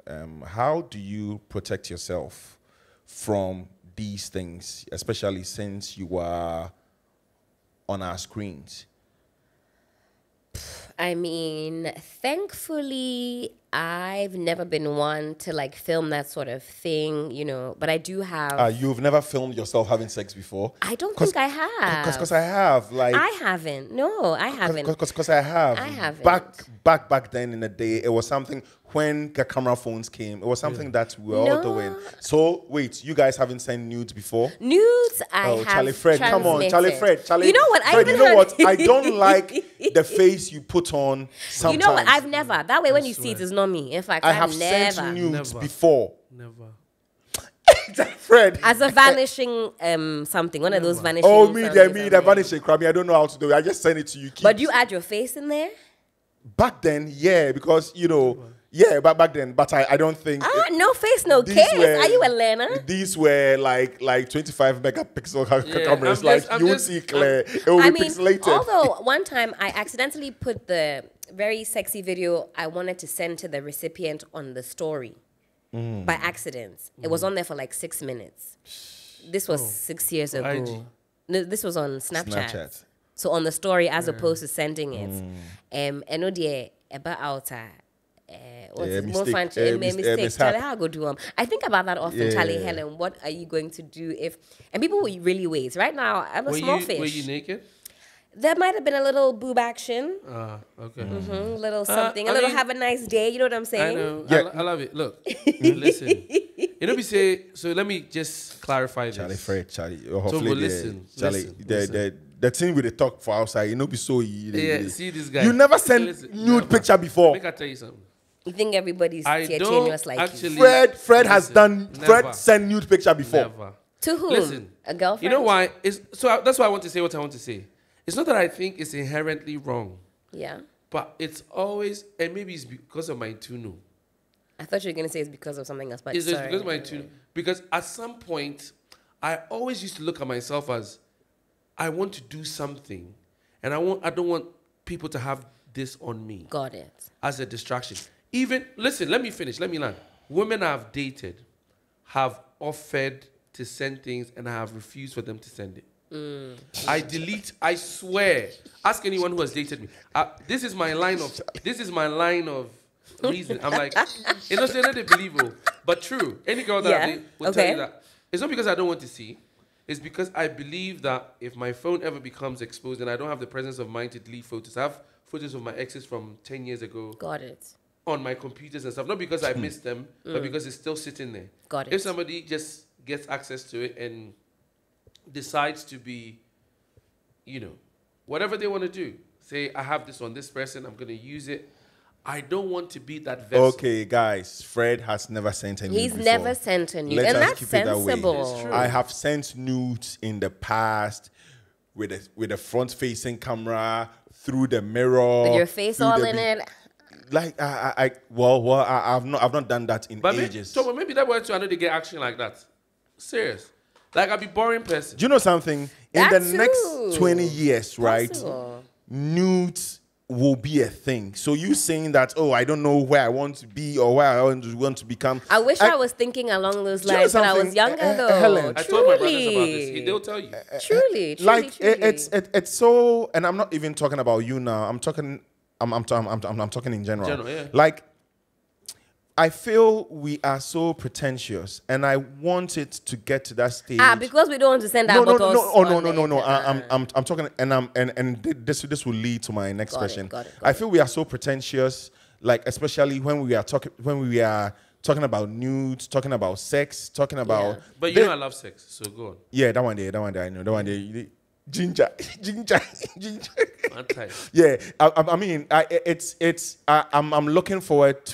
How do you protect yourself from these things, especially since you are on our screens? I mean, thankfully, I've never been one to film that sort of thing, but I do have. You've never filmed yourself having sex before? I don't think I have. Because I have. I haven't. No, I haven't. Because I have. I haven't. Back then in the day, it was something when the camera phones came. It was something that we were all doing. So wait, you guys haven't sent nudes before? Nudes, I have. Charlie Fred, transmitted. come on, Charlie Fred. You know what? I don't like the face you put on sometimes. You know what? I've never. That way, when you see it, it's not me. In fact, I have never sent nudes before. Never. Fred. As a vanishing something, one of those vanishing. Oh, me, the vanishing crabby. I don't know how to do it. I just send it to you. But you add your face in there? Back then, yeah, because but back then, but I don't think. No face, no these case. were- Are you a learner? These were like 25 megapixel cameras. I'm You would just- see clear. It would be pixelated. although one time I accidentally put the very sexy video I wanted to send to the recipient on the story by accident. It was on there for like 6 minutes. This was 6 years ago. IG. No, this was on Snapchat. Snapchat. So on the story as opposed to sending it. And no dear, about outer. What's Yeah, it? More mistake, fun, mistake. mishap. Charlie, how go do I think about that often, Yeah. Charlie. Helen, what are you going to do if? And people will really wait. Right now, I'm a small fish. Were you naked? There might have been a little boob action, Okay. little something, a I little mean- have a nice day. You know what I'm I saying? know. Yeah. I love it. Look, listen. We say. So let me just clarify this. Charlie. Hopefully, but listen, Charlie, listen. the thing with the talk for outside, be so. Yeah. See this guy. You never sent Listen, nude never. picture before. Make I tell you something. You think everybody's I tenuous don't like actually. you? Fred has Listen, done. never. Fred sent nude picture before. Never. To whom? Listen. A girlfriend? You know why? That's why I want to say what I want to say. It's not that I think it's inherently wrong, Yeah. but it's always, and maybe it's because of my tunu. I thought you were going to say it's because of something else, but It's just sorry. because of my tunu. Because at some point, I always used to look at myself as, I want to do something, and I don't want people to have this on me Got it. as a distraction. Even, listen, let me finish, let me land. Women I've dated have offered to send things, and I have refused for them to send it. I swear. Ask anyone who has dated me. This is my line of reason. I'm like, it's not they believe, but true. Any girl that I date will tell you that. It's not because I don't want to see. It's because I believe that if my phone ever becomes exposed and I don't have the presence of mind to delete photos, I have photos of my exes from 10 years ago Got it. on my computers and stuff. Not because I missed them, but because it's still sitting there. Got it. If somebody just gets access to it and decides to be, whatever they want to do, say, I have this on this person, I'm going to use it. I don't want to be that vessel. Okay, guys. Fred has never sent a nude He's before. never sent a nude. Let And us that's keep it that way. sensible. It's true. I have sent nudes in the past with a front-facing camera through the mirror. With your face through all the in vi- it. Like I've not done that in ages. So maybe that way too, I know they get action like that. Serious. Like I'll be boring person. Do you know something? In That the next too. 20 years, right? Possible. Nudes will be a thing. So you saying that, I don't know where I want to be or where I want to become. I wish I was thinking along those Do you know lines when I was something, younger, though. Helen? I told my brothers about this. They'll tell you. Truly. Like it's so, and I'm not even talking about you now. I'm talking in general. Yeah. Like, I feel we are so pretentious, and I want it to get to that stage. Because we don't want to send our No. bottles. No. I'm talking, and this will lead to my next question. Got it. I feel we are so pretentious, like especially when we are talking about nudes, talking about sex, talking about. But you know I love sex, so go on. Yeah, that one day I know. That one day, ginger. I'm tired. Yeah, I mean, I'm looking forward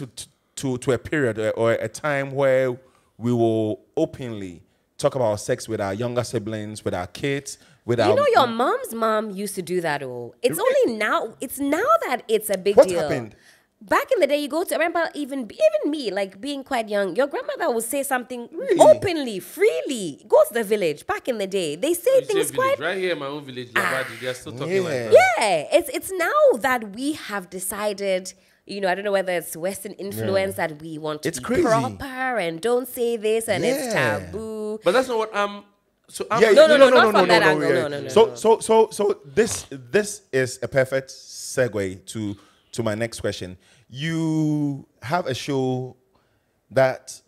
to a period or a time where we will openly talk about sex with our younger siblings, with our kids, with our. Your mom's mom used to do that all. It's only now. It's now that it's a big What deal. happened? Back in the day, you go to, I remember even me, like being quite young, your grandmother would say something openly, freely. Go to the village. Back in the day, they say things quite. Right here in my own village, they're still talking like that. Yeah, it's now that we have decided, I don't know whether it's Western influence that we want to It's be crazy. proper and don't say this and it's taboo. But that's not what I'm. So I'm. Yeah, No, not from that no, angle. yeah. No. So this is a perfect segue to my next question. You have a show that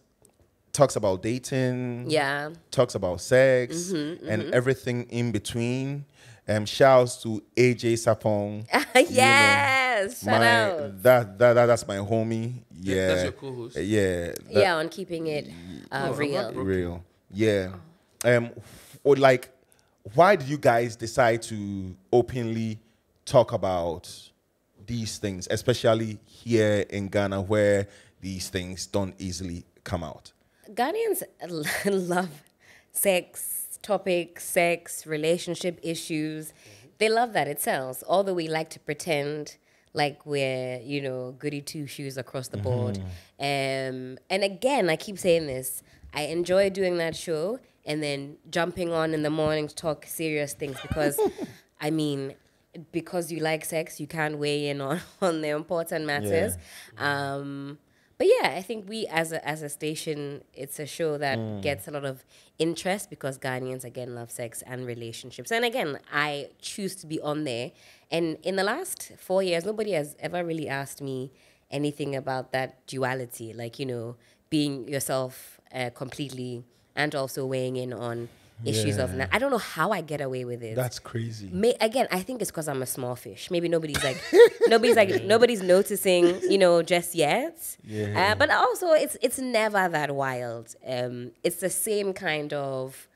talks about dating, Yeah. talks about sex, and everything in between. Shouts to AJ Sapong. Yes, shout out. That's my homie. Yeah, That's your co-host? Yeah, On keeping it real. real. Yeah. Or like, why did you guys decide to openly talk about these things, especially here in Ghana, where these things don't easily come out? Ghanaians love sex, relationship issues. They love that. It sells. Although we like to pretend like we're, goody two shoes across the board. And again, I keep saying this, I enjoy doing that show and then jumping on in the morning to talk serious things because, I mean, because you like sex, you can't weigh in on, on the important matters. But yeah, I think we as a station, it's a show that gets a lot of interest because Ghanaians, again, love sex and relationships. And again, I choose to be on there. And in the last 4 years, nobody has ever really asked me anything about that duality, like, being yourself completely and also weighing in on issues of I don't know how I get away with it. That's crazy. Again, I think it's because I'm a small fish. Maybe nobody's nobody's noticing, just yet. But also, it's never that wild. It's the same kind of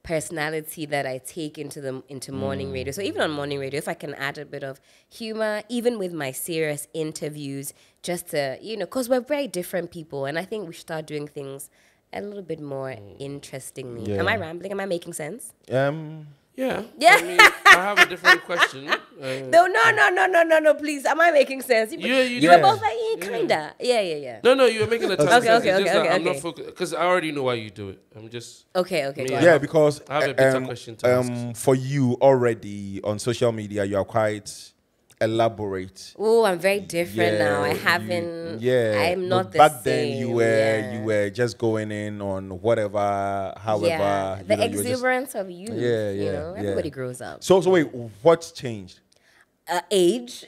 personality that I take into morning radio. So even on morning radio, if I can add a bit of humor, even with my serious interviews, just to because we're very different people, and I think we should start doing things a little bit more interestingly. Am I rambling? Am I making sense? Yeah. Yeah. I mean, I have a different question. No, please. Am I making sense? You were both like, kinda. Yeah. No, you were making a ton of sense. Okay. I'm not focused because I already know why you do it. I'm just okay. Yeah, because I have a better question to ask. for you already on social media, you are quite elaborate. Oh, I'm very different now. I haven't. I'm not the back same. then you were just going in on whatever, however. Yeah, the exuberance of youth. Everybody grows up. So wait, what's changed? Age.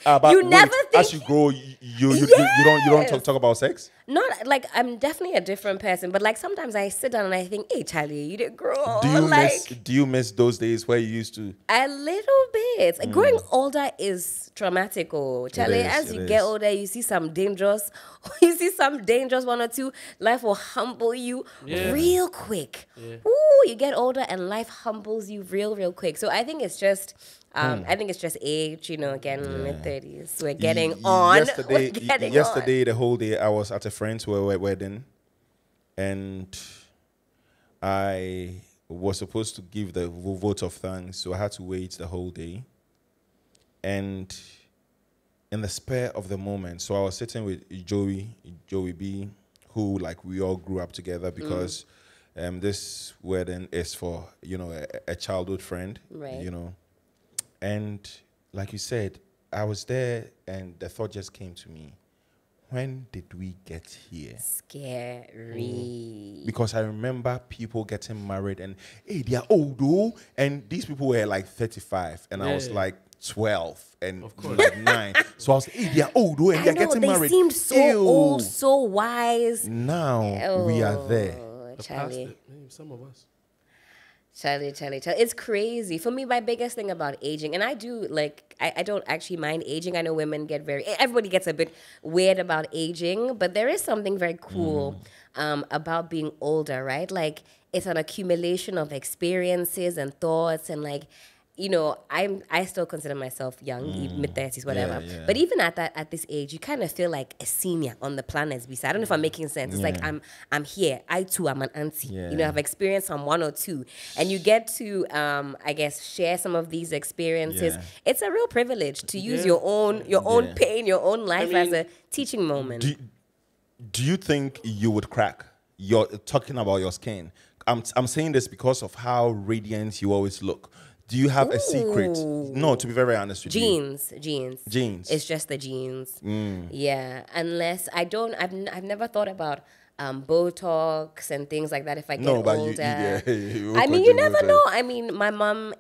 But you never think as you grow, you don't talk about sex. Not like I'm definitely a different person, but like sometimes I sit down and I think, "Hey, Charlie, you didn't grow." Do you miss those days where you used to? A little bit. Like, growing older is traumatic. Oh, Charlie, as you get older, you see some dangerous. You see some dangerous one or two. Life will humble you real quick. Ooh, you get older and life humbles you real quick. So I think it's just. I think it's just age, again, mid-30s. We're getting on. Yesterday, the whole day, I was at a friend's wedding, and I was supposed to give the vote of thanks, so I had to wait the whole day. And in the spur of the moment, so I was sitting with Joey B, who, like, we all grew up together because this wedding is for, a childhood friend, right. And like you said, I was there and the thought just came to me. When did we get here? Scary. Because I remember people getting married and, hey, they are old, though. And these people were like 35 and I was like 12 and like 9. So I was like, hey, they are old, though, and they're getting married. They seemed so old, so wise. Now we are there. Charlie. Some of us. Charlie. It's crazy. For me, my biggest thing about aging, and I do, like, I don't actually mind aging. I know women everybody gets a bit weird about aging, but there is something very cool about being older, right? Like, it's an accumulation of experiences and thoughts and, like, I still consider myself young, mid-30s, whatever. Yeah. But even at this age, you kind of feel like a senior on the planet. I don't know if I'm making sense. It's like I'm here. I too am an auntie. Yeah. I've experienced some one or two, and you get to I guess share some of these experiences. Yeah. It's a real privilege to use your own pain, your own life as a teaching moment. Do you think you would crack? You're talking about your skin. I'm saying this because of how radiant you always look. Do you have a secret? No, to be very honest with you. Genes. It's just the genes. Yeah. Unless I've never thought about Botox and things like that if I get older. You never know. I mean, my mom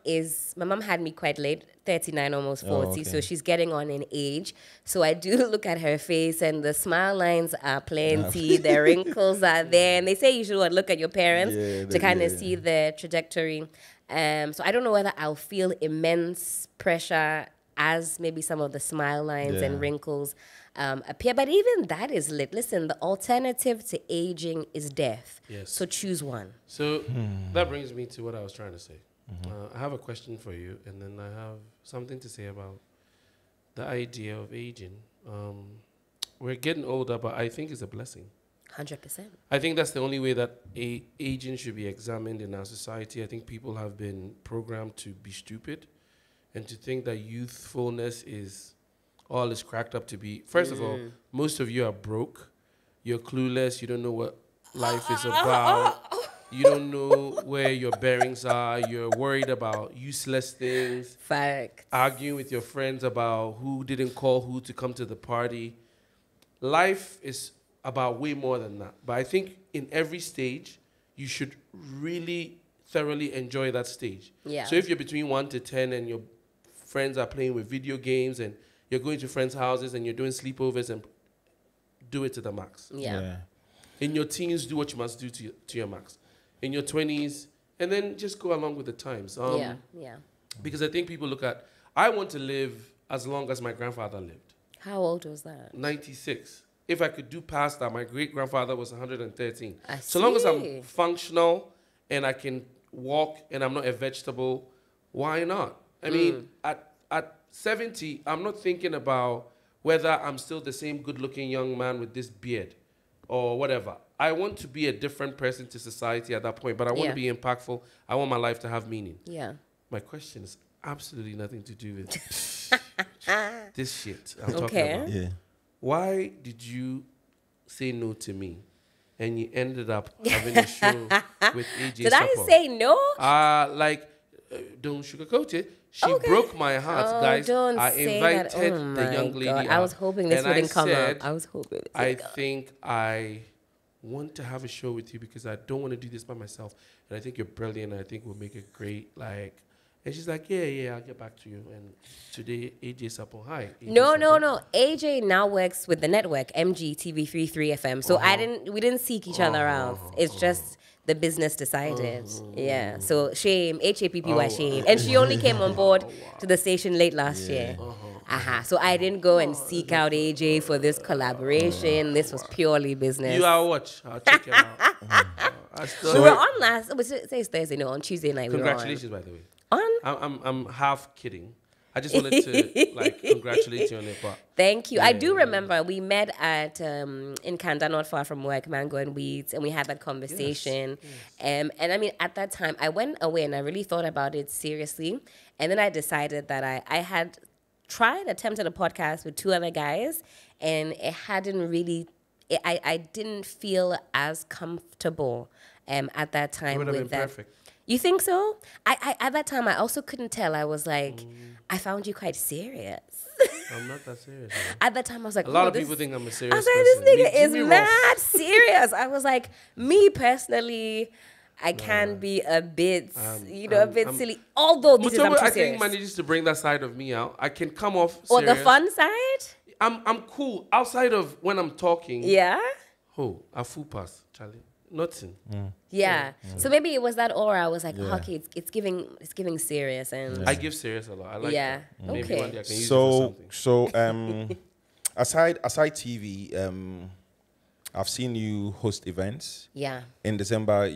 had me quite late, 39, almost 40, so she's getting on in age. So I do look at her face and the smile lines are plenty, the wrinkles are there. And they say you should look at your parents to kind of see the trajectory. So I don't know whether I'll feel immense pressure as maybe some of the smile lines and wrinkles appear. But even that is lit. Listen, the alternative to aging is death. Yes. So choose one. So that brings me to what I was trying to say. I have a question for you, and then I have something to say about the idea of aging. We're getting older, but I think it's a blessing. 100%. I think that's the only way that aging should be examined in our society. I think people have been programmed to be stupid and to think that youthfulness is all is cracked up to be. First of all, most of you are broke. You're clueless. You don't know what life is about. You don't know where your bearings are. You're worried about useless things. Fact. Arguing with your friends about who didn't call who to come to the party. Life is about way more than that. But I think in every stage, you should really thoroughly enjoy that stage. Yeah. So if you're between 1 to 10 and your friends are playing with video games and you're going to friends' houses and you're doing sleepovers, and do it to the max. Yeah. In your teens, do what you must do to your max. In your 20s, and then just go along with the times. Yeah. Because I think people look at, I want to live as long as my grandfather lived. How old was that? 96. If I could do past that, my great-grandfather was 113. So long as I'm functional and I can walk and I'm not a vegetable, why not? I mean, at 70, I'm not thinking about whether I'm still the same good-looking young man with this beard or whatever. I want to be a different person to society at that point, but I want to be impactful. I want my life to have meaning. Yeah. My question is absolutely nothing to do with this shit I'm talking about. Yeah. Why did you say no to me and you ended up having a show with AJ Did I Support? say no? Don't sugarcoat it. She broke my heart, guys. Don't I say invited that. Oh the young lady God. out. I was hoping this and wouldn't come said, up. I was hoping this I wouldn't come up. think I want to have a show with you because I don't want to do this by myself. And I think you're brilliant. And I think we'll make it great. And she's like, yeah, I'll get back to you. And today, AJ Sapo, hi. AJ No. Sapo. AJ now works with the network, MGTV33 FM. So we didn't seek each other out. It's just the business decided. Yeah. So shame, HAPPY shame. And she only came on board to the station late last year. So I didn't go and seek out AJ for this collaboration. This was purely business. You are watch. I'll check it out. We were on last. Today's Thursday. No, on Tuesday night. Congratulations, by the way. We were on. I'm half kidding. I just wanted to congratulate you on it, but Thank you. I do remember we met at in Kanda, not far from work, Mango and Weeds, and we had that conversation. And I mean, at that time, I went away and I really thought about it seriously. And then I decided that I had attempted a podcast with 2 other guys, and it hadn't really. I didn't feel as comfortable at that time it would have with been that. perfect. You think so? I at that time I also couldn't tell. I was like, I found you quite serious. I'm not that serious. At that time I was like, A lot of this- people think I'm a I serious was like, person. this nigga is Jimmy mad Ross. serious. I was like, me personally, I can be a bit, a bit silly. Although this is I'm Mutombo, too I serious. think manages to bring that side of me out. I can come off Or serious. the fun side? I'm cool outside of when I'm talking. Yeah. Oh, a full pass, Charlie. Nothing. Yeah. So maybe it was that aura. I was like, okay, it's giving serious and I give serious a lot. I like Yeah. that. Maybe Okay. one day I can use it for something. Aside TV, I've seen you host events. yeah. In December,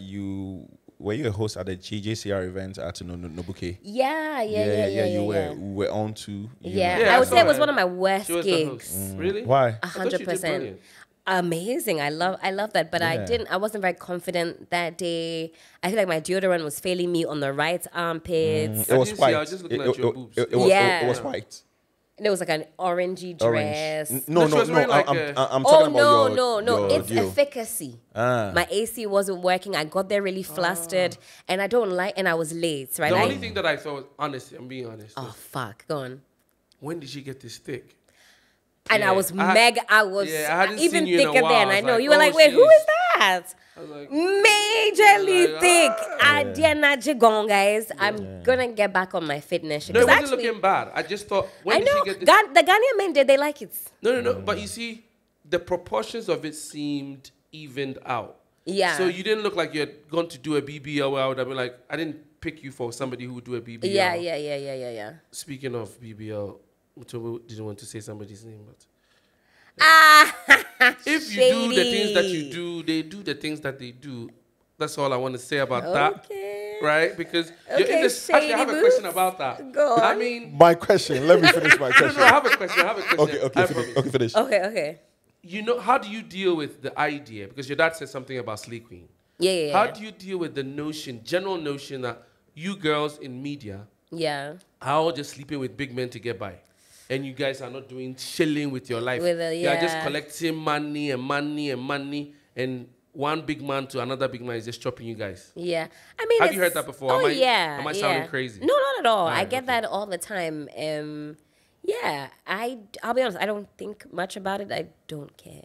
were you a host at the JJCR event at Nobuke? Yeah. You were on to. Yeah, Yeah, I I would saw say it was her. one of my worst She was the gigs. host. Really? Why? I thought you did 100%. brilliant. Amazing. I love that. But I wasn't very confident that day. I feel like my deodorant was failing me on the right armpits. It was didn't see, white. I was just looking at your boobs. It was white. And it was like an orangey dress. Orange. No, she was wearing like I'm a- talking about no. your It's deal. efficacy. Ah. My AC wasn't working. I got there really flustered. And I don't like, and I was late, right? The only thing that I thought was, honestly, I'm being honest. Oh, fuck. Go on. When did she get this thick? And I Yeah, was I had- mega, I was Yeah, I hadn't even seen you in a thicker while. then. I I was know. like, You were oh, like, wait, who she's- is that? I was like, Majorly like, thick. ah. Adiana Jigong, guys. I'm gonna get back on my fitness. no, it 'Cause wasn't looking bad. I just thought, I when did know she get this? the Ghanaian men did. They like it. No. But you see, the proportions of it seemed evened out. Yeah. So you didn't look like you had gone to do a BBL where I would have been like, I didn't pick you for somebody who would do a BBL. Yeah. Speaking of BBL, Mutombo didn't want to say somebody's name, but if you do the things that you do, they do the things that they do. That's all I want to say about that. Okay. Right? Because you're in Okay, this. Actually, I have a Shady question Boots. about that. Go I on. mean, My question. Let me finish my no, question. I have a question. Okay, finish. Finish. Okay. You know, how do you deal with the idea? Because your dad said something about Slay Queen. Yeah. How do you deal with the notion, general notion that you girls in media Yeah. are all just sleeping with big men to get by? and you guys are not doing chilling with your life. With You are just collecting money and money and money, and one big man to another big man is just chopping you guys. Yeah. I mean, have you heard that before? Oh, Am I sounding crazy? No, not at all. I Right, get okay. that all the time. Yeah, I'll be honest. I don't think much about it. I don't care.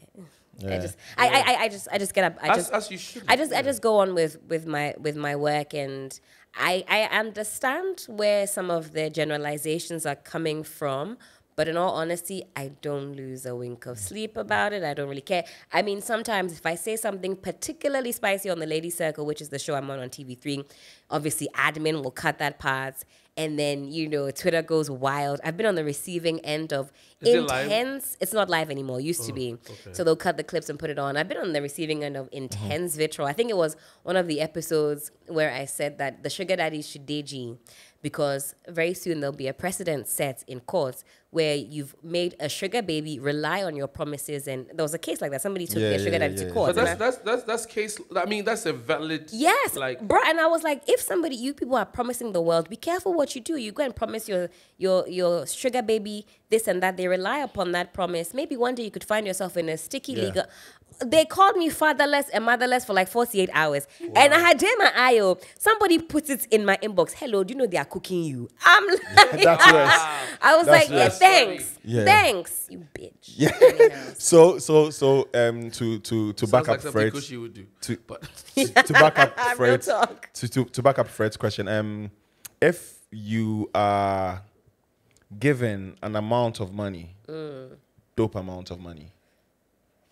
Yeah. I just get up. As you should. I just go on with my work, and I understand where some of the generalizations are coming from. But in all honesty, I don't lose a wink of sleep about it. I don't really care. I mean, sometimes if I say something particularly spicy on the Lady Circle, which is the show I'm on TV3, obviously admin will cut that part. And then, Twitter goes wild. I've been on the receiving end of Is it live? intense. It's not live anymore. It used to be. Okay. So they'll cut the clips and put it on. I've been on the receiving end of intense vitriol. I think it was one of the episodes where I said that the sugar daddies should DG, because very soon there'll be a precedent set in courts where you've made a sugar baby rely on your promises. And there was a case like that. Somebody took their sugar daddy to court. But that's case. I mean, that's a valid. Yes, Like, bro. And I was like, if you people are promising the world, be careful what you do. You go and promise your sugar baby this and that. They rely upon that promise. Maybe one day you could find yourself in a sticky legal. They called me fatherless and motherless for like 48 hours. Wow. And I had day my IO. Somebody put it in my inbox. Hello, do you know they are cooking you? I'm like, That's worse. I was That's like, yeah, worse. thanks. Yeah. Thanks, you bitch. Yeah. Anyhow. So to back sounds up like Fred's Kushi would do. to back up Real Fred's talk. to back up Fred's question. If you are given an amount of money, dope amount of money,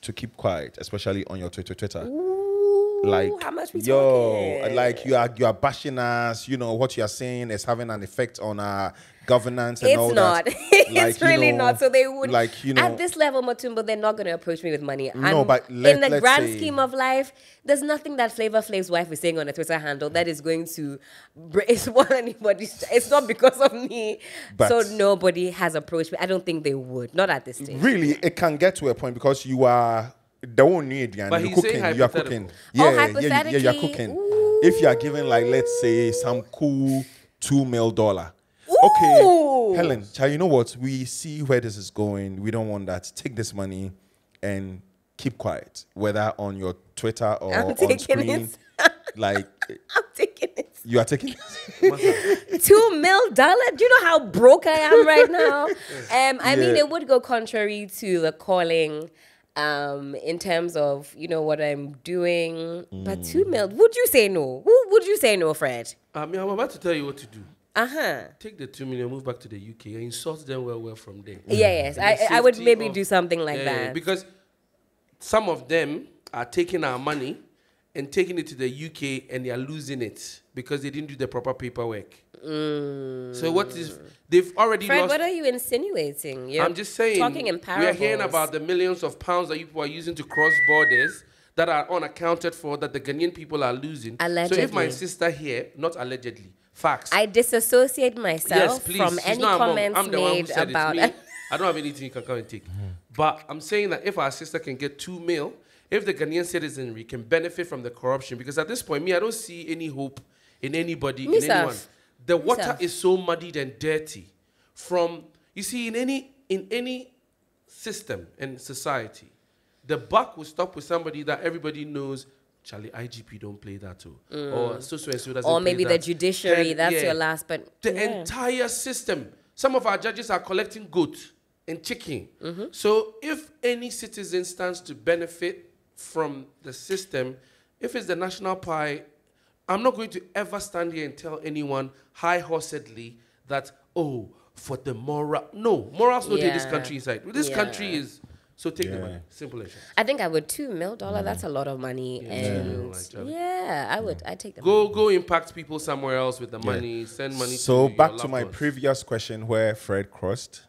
to keep quiet, especially on your Twitter. Ooh, Like, how much we yo, talking? like you are bashing us. What you are saying is having an effect on our governance and It's all not. that. It's really not. So they would, like, at this level, Matumbo, they're not going to approach me with money. No, And but in the let's grand say- scheme of life, there's nothing that Flavor Flav's wife is saying on a Twitter handle that is going to spoil anybody's. It's not because of me. But- so nobody has approached me. I don't think they would. Not at this stage. Really, it can get to a point because you are the one need and But you're he's saying cooking. You are hypothetical. cooking. Oh, Yeah, you're hypothetically? cooking. Ooh. If you are given, like, let's say some cool $2 million. Okay, Ooh. Helen, child, you know what? We see where this is going. We don't want that. Take this money and keep quiet, whether on your Twitter or I'm on taking screen. it. Like, I'm taking it. you are taking $2 million? Do you know how broke I am right now? I mean, Yeah. it would go contrary to the calling in terms of, what I'm doing. But $2 million, would you say no? Who would you say no, Fred? I mean, I'm about to tell you what to do. Uh-huh. Take the 2 million, move back to the UK, and insult them well from there. Yes. The I would safety maybe of- do something like Yeah, that. because some of them are taking our money and taking it to the UK, and they are losing it because they didn't do the proper paperwork. So what is they've already Fred, lost? what are you insinuating? You're I'm just saying, talking in we parables. are hearing about the millions of pounds that people are using to cross borders that are unaccounted for, that the Ghanaian people are losing. So if my Allegedly. sister here, not allegedly, facts. I disassociate myself Yes, please. from She's any not a mom. comments I'm the one who made said about it. Me, I don't have anything you can come and take. But I'm saying that if our sister can get 2 mil, if the Ghanaian citizenry can benefit from the corruption, because at this point, I don't see any hope in anybody, in Misaf. anyone. The water Misaf. is so muddied and dirty. You see, in any system and society, the buck will stop with somebody that everybody knows. Charlie, IGP don't play that too, or so and so doesn't. or play maybe that. the judiciary, Then, that's yeah, your last, but the yeah. entire system. Some of our judges are collecting goat and chicken. So if any citizen stands to benefit from the system, if it's the national pie, I'm not going to ever stand here and tell anyone high-horsedly that, for the moral. No, morals no take this Yeah. country inside. This country Yeah. is, so take the Yeah. money. Simple as that. I think I would $2 million. That's a lot of money, Yeah, and like Charlie. I would. I take the money. Go impact people somewhere else with the money. Send money So to back your to loved my ones. previous question where Fred crossed.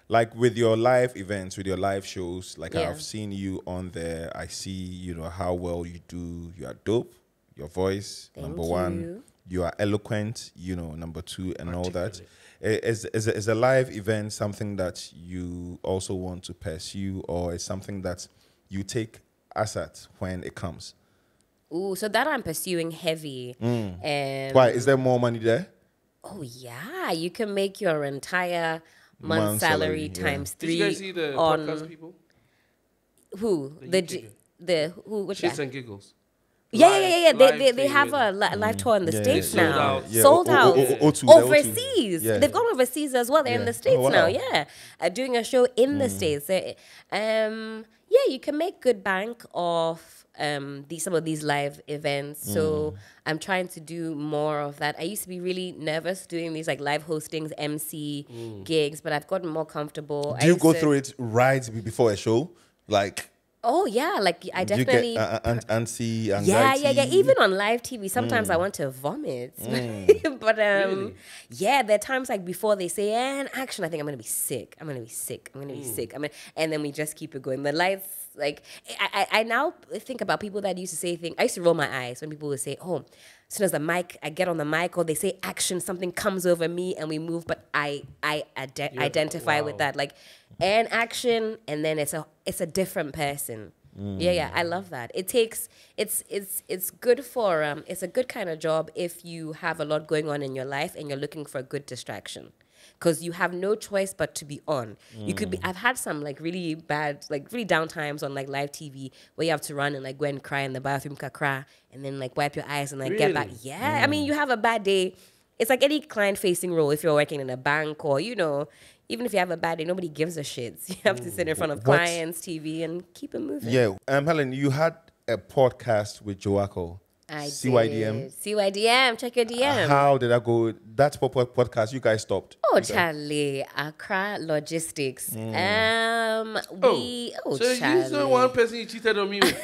Like with your live events, with your live shows, like Yeah. I've seen you on there. I see, how well you do. You are dope. Your voice, Thank number one. you. You are eloquent, number two, and all that. Is a live event something that you also want to pursue, or is something that you take asset when it comes? Ooh, so that I'm pursuing heavy. Why? Is there more money there? Oh yeah, you can make your entire month's salary yeah. times Did 3 you guys see the on podcast people? who The who which Shits guy? and Giggles. Yeah. Live They thing have with- a live tour in the States Sold now. out. Yeah. Sold out. O2, Overseas. Yeah. They've gone overseas as well. They're in Yeah. the States Oh, wow. now. Yeah. Doing a show in the States. Yeah, you can make good bank off some of these live events. So I'm trying to do more of that. I used to be really nervous doing these like live hostings, MC gigs, but I've gotten more comfortable. Do you go through it right before a show? Like, Oh yeah, like I do you definitely. get anxiety? Yeah. Even on live TV, sometimes I want to vomit. But Really? yeah, there are times like before they say and action, I think I'm gonna be sick. I'm gonna be sick. And then we just keep it going. The lights, like I now think about people that used to say things. I used to roll my eyes when people would say, "Oh, as soon as I get on the mic, or they say action, something comes over me and we move." But I identify with wow. that, like and action, and then it's a different person. Yeah, I love that. It's good for it's a good kind of job if you have a lot going on in your life and you're looking for a good distraction, because you have no choice but to be on. You could be. I've had some like really bad, like really down times on like live TV where you have to run and like go and cry in the bathroom, Accra, and then like wipe your eyes and like get back. Really? Yeah, I mean you have a bad day. It's like any client-facing role. If you're working in a bank or even if you have a bad day, nobody gives a shit. You have to sit in front of What? clients, TV, and keep it moving. yeah. Helen, you had a podcast with Joaco. I CYDM. did. CYDM. Check your DM. How did that go? That podcast, you guys stopped. Oh, Charlie. Accra Logistics. So Charlie. you know one person you cheated on me with.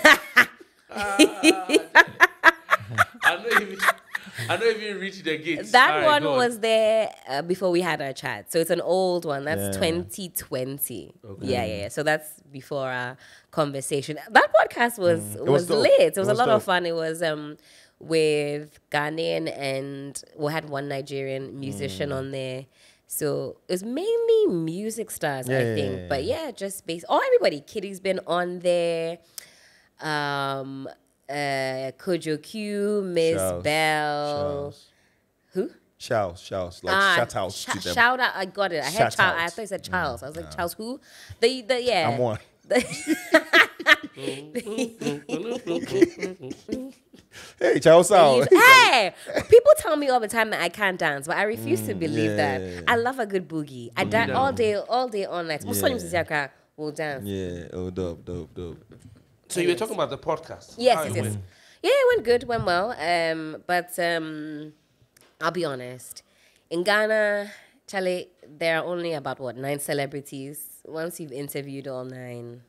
I don't even reach the gates. That All right, one go on. was there before we had our chat. So it's an old one. That's Yeah. 2020. Okay. Yeah. So that's before our conversation. That podcast was was dope. lit. It was It a was lot of dope. fun. It was with Ghanaian, and we had one Nigerian musician on there. So it was mainly music stars, I Yeah, think. yeah. But yeah, just based. Oh, everybody. Kitty's been on there. Kojo Q, Miss Charles, Bell. Charles. Who? Charles. Like shout out to them. Shout out! I got it. I had Shout Charles. out. I thought you said Charles. I was like, Charles who? Yeah. I'm one. Hey, Charles out. Hey, people tell me all the time that I can't dance, but I refuse to believe yeah. that. I love a good boogie. I dance all day, all night. Most Yeah. of them will dance. Yeah. Oh, dope. So you were talking about the podcast. Yes, How it yes. went. Yeah, it went good, went well. But I'll be honest. In Ghana, Charlie, there are only about 9 celebrities. Once you've interviewed all 9,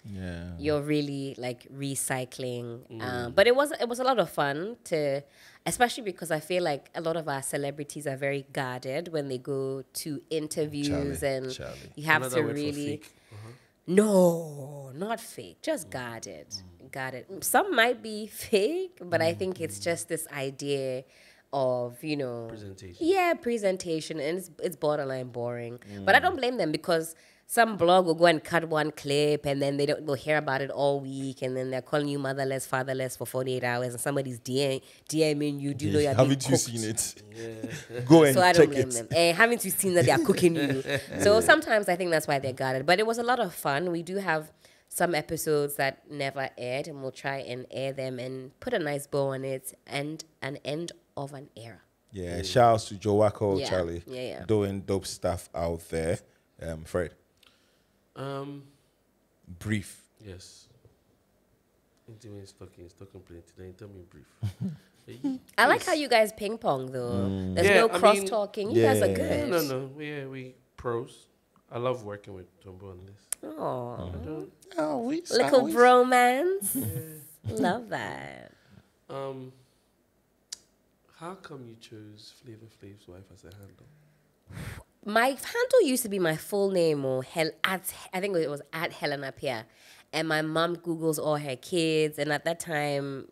Yeah. you're really like recycling. But it was a lot of fun especially because I feel like a lot of our celebrities are very guarded when they go to interviews, and Charlie. you have Another to word for really. fake. No, not fake, just guarded. Guarded. Some might be fake, but I think it's just this idea of, Presentation. Yeah, presentation, and it's borderline boring. But I don't blame them, because some blog will go and cut one clip, and then they'll hear about it all week, and then they're calling you motherless, fatherless for 48 hours, and somebody's DMing you. Do you know you're being Haven't you cooked? seen it? Go and So I don't check blame it. them. And haven't you seen that they are cooking you? So sometimes I think that's why they're guarded. But it was a lot of fun. We do have some episodes that never aired, and we'll try and air them and put a nice bow on it, and an end of an era. Yeah. Shouts to Joaco, Yeah. Charlie. Yeah. Doing dope stuff out there. Fred, brief. Yes. He's talking plenty. Then tell me brief. I like how you guys ping pong though. There's Yeah, no I cross mean- talking. You guys are Yeah. good. No. We pros. I love working with Tombo on this. Oh, Oh, we little bromance. Love that. How come you chose Flavor Flav's wife as a handle? My handle used to be my full name, or I think it was at Helen Apia. And my mom Googles all her kids. And at that time,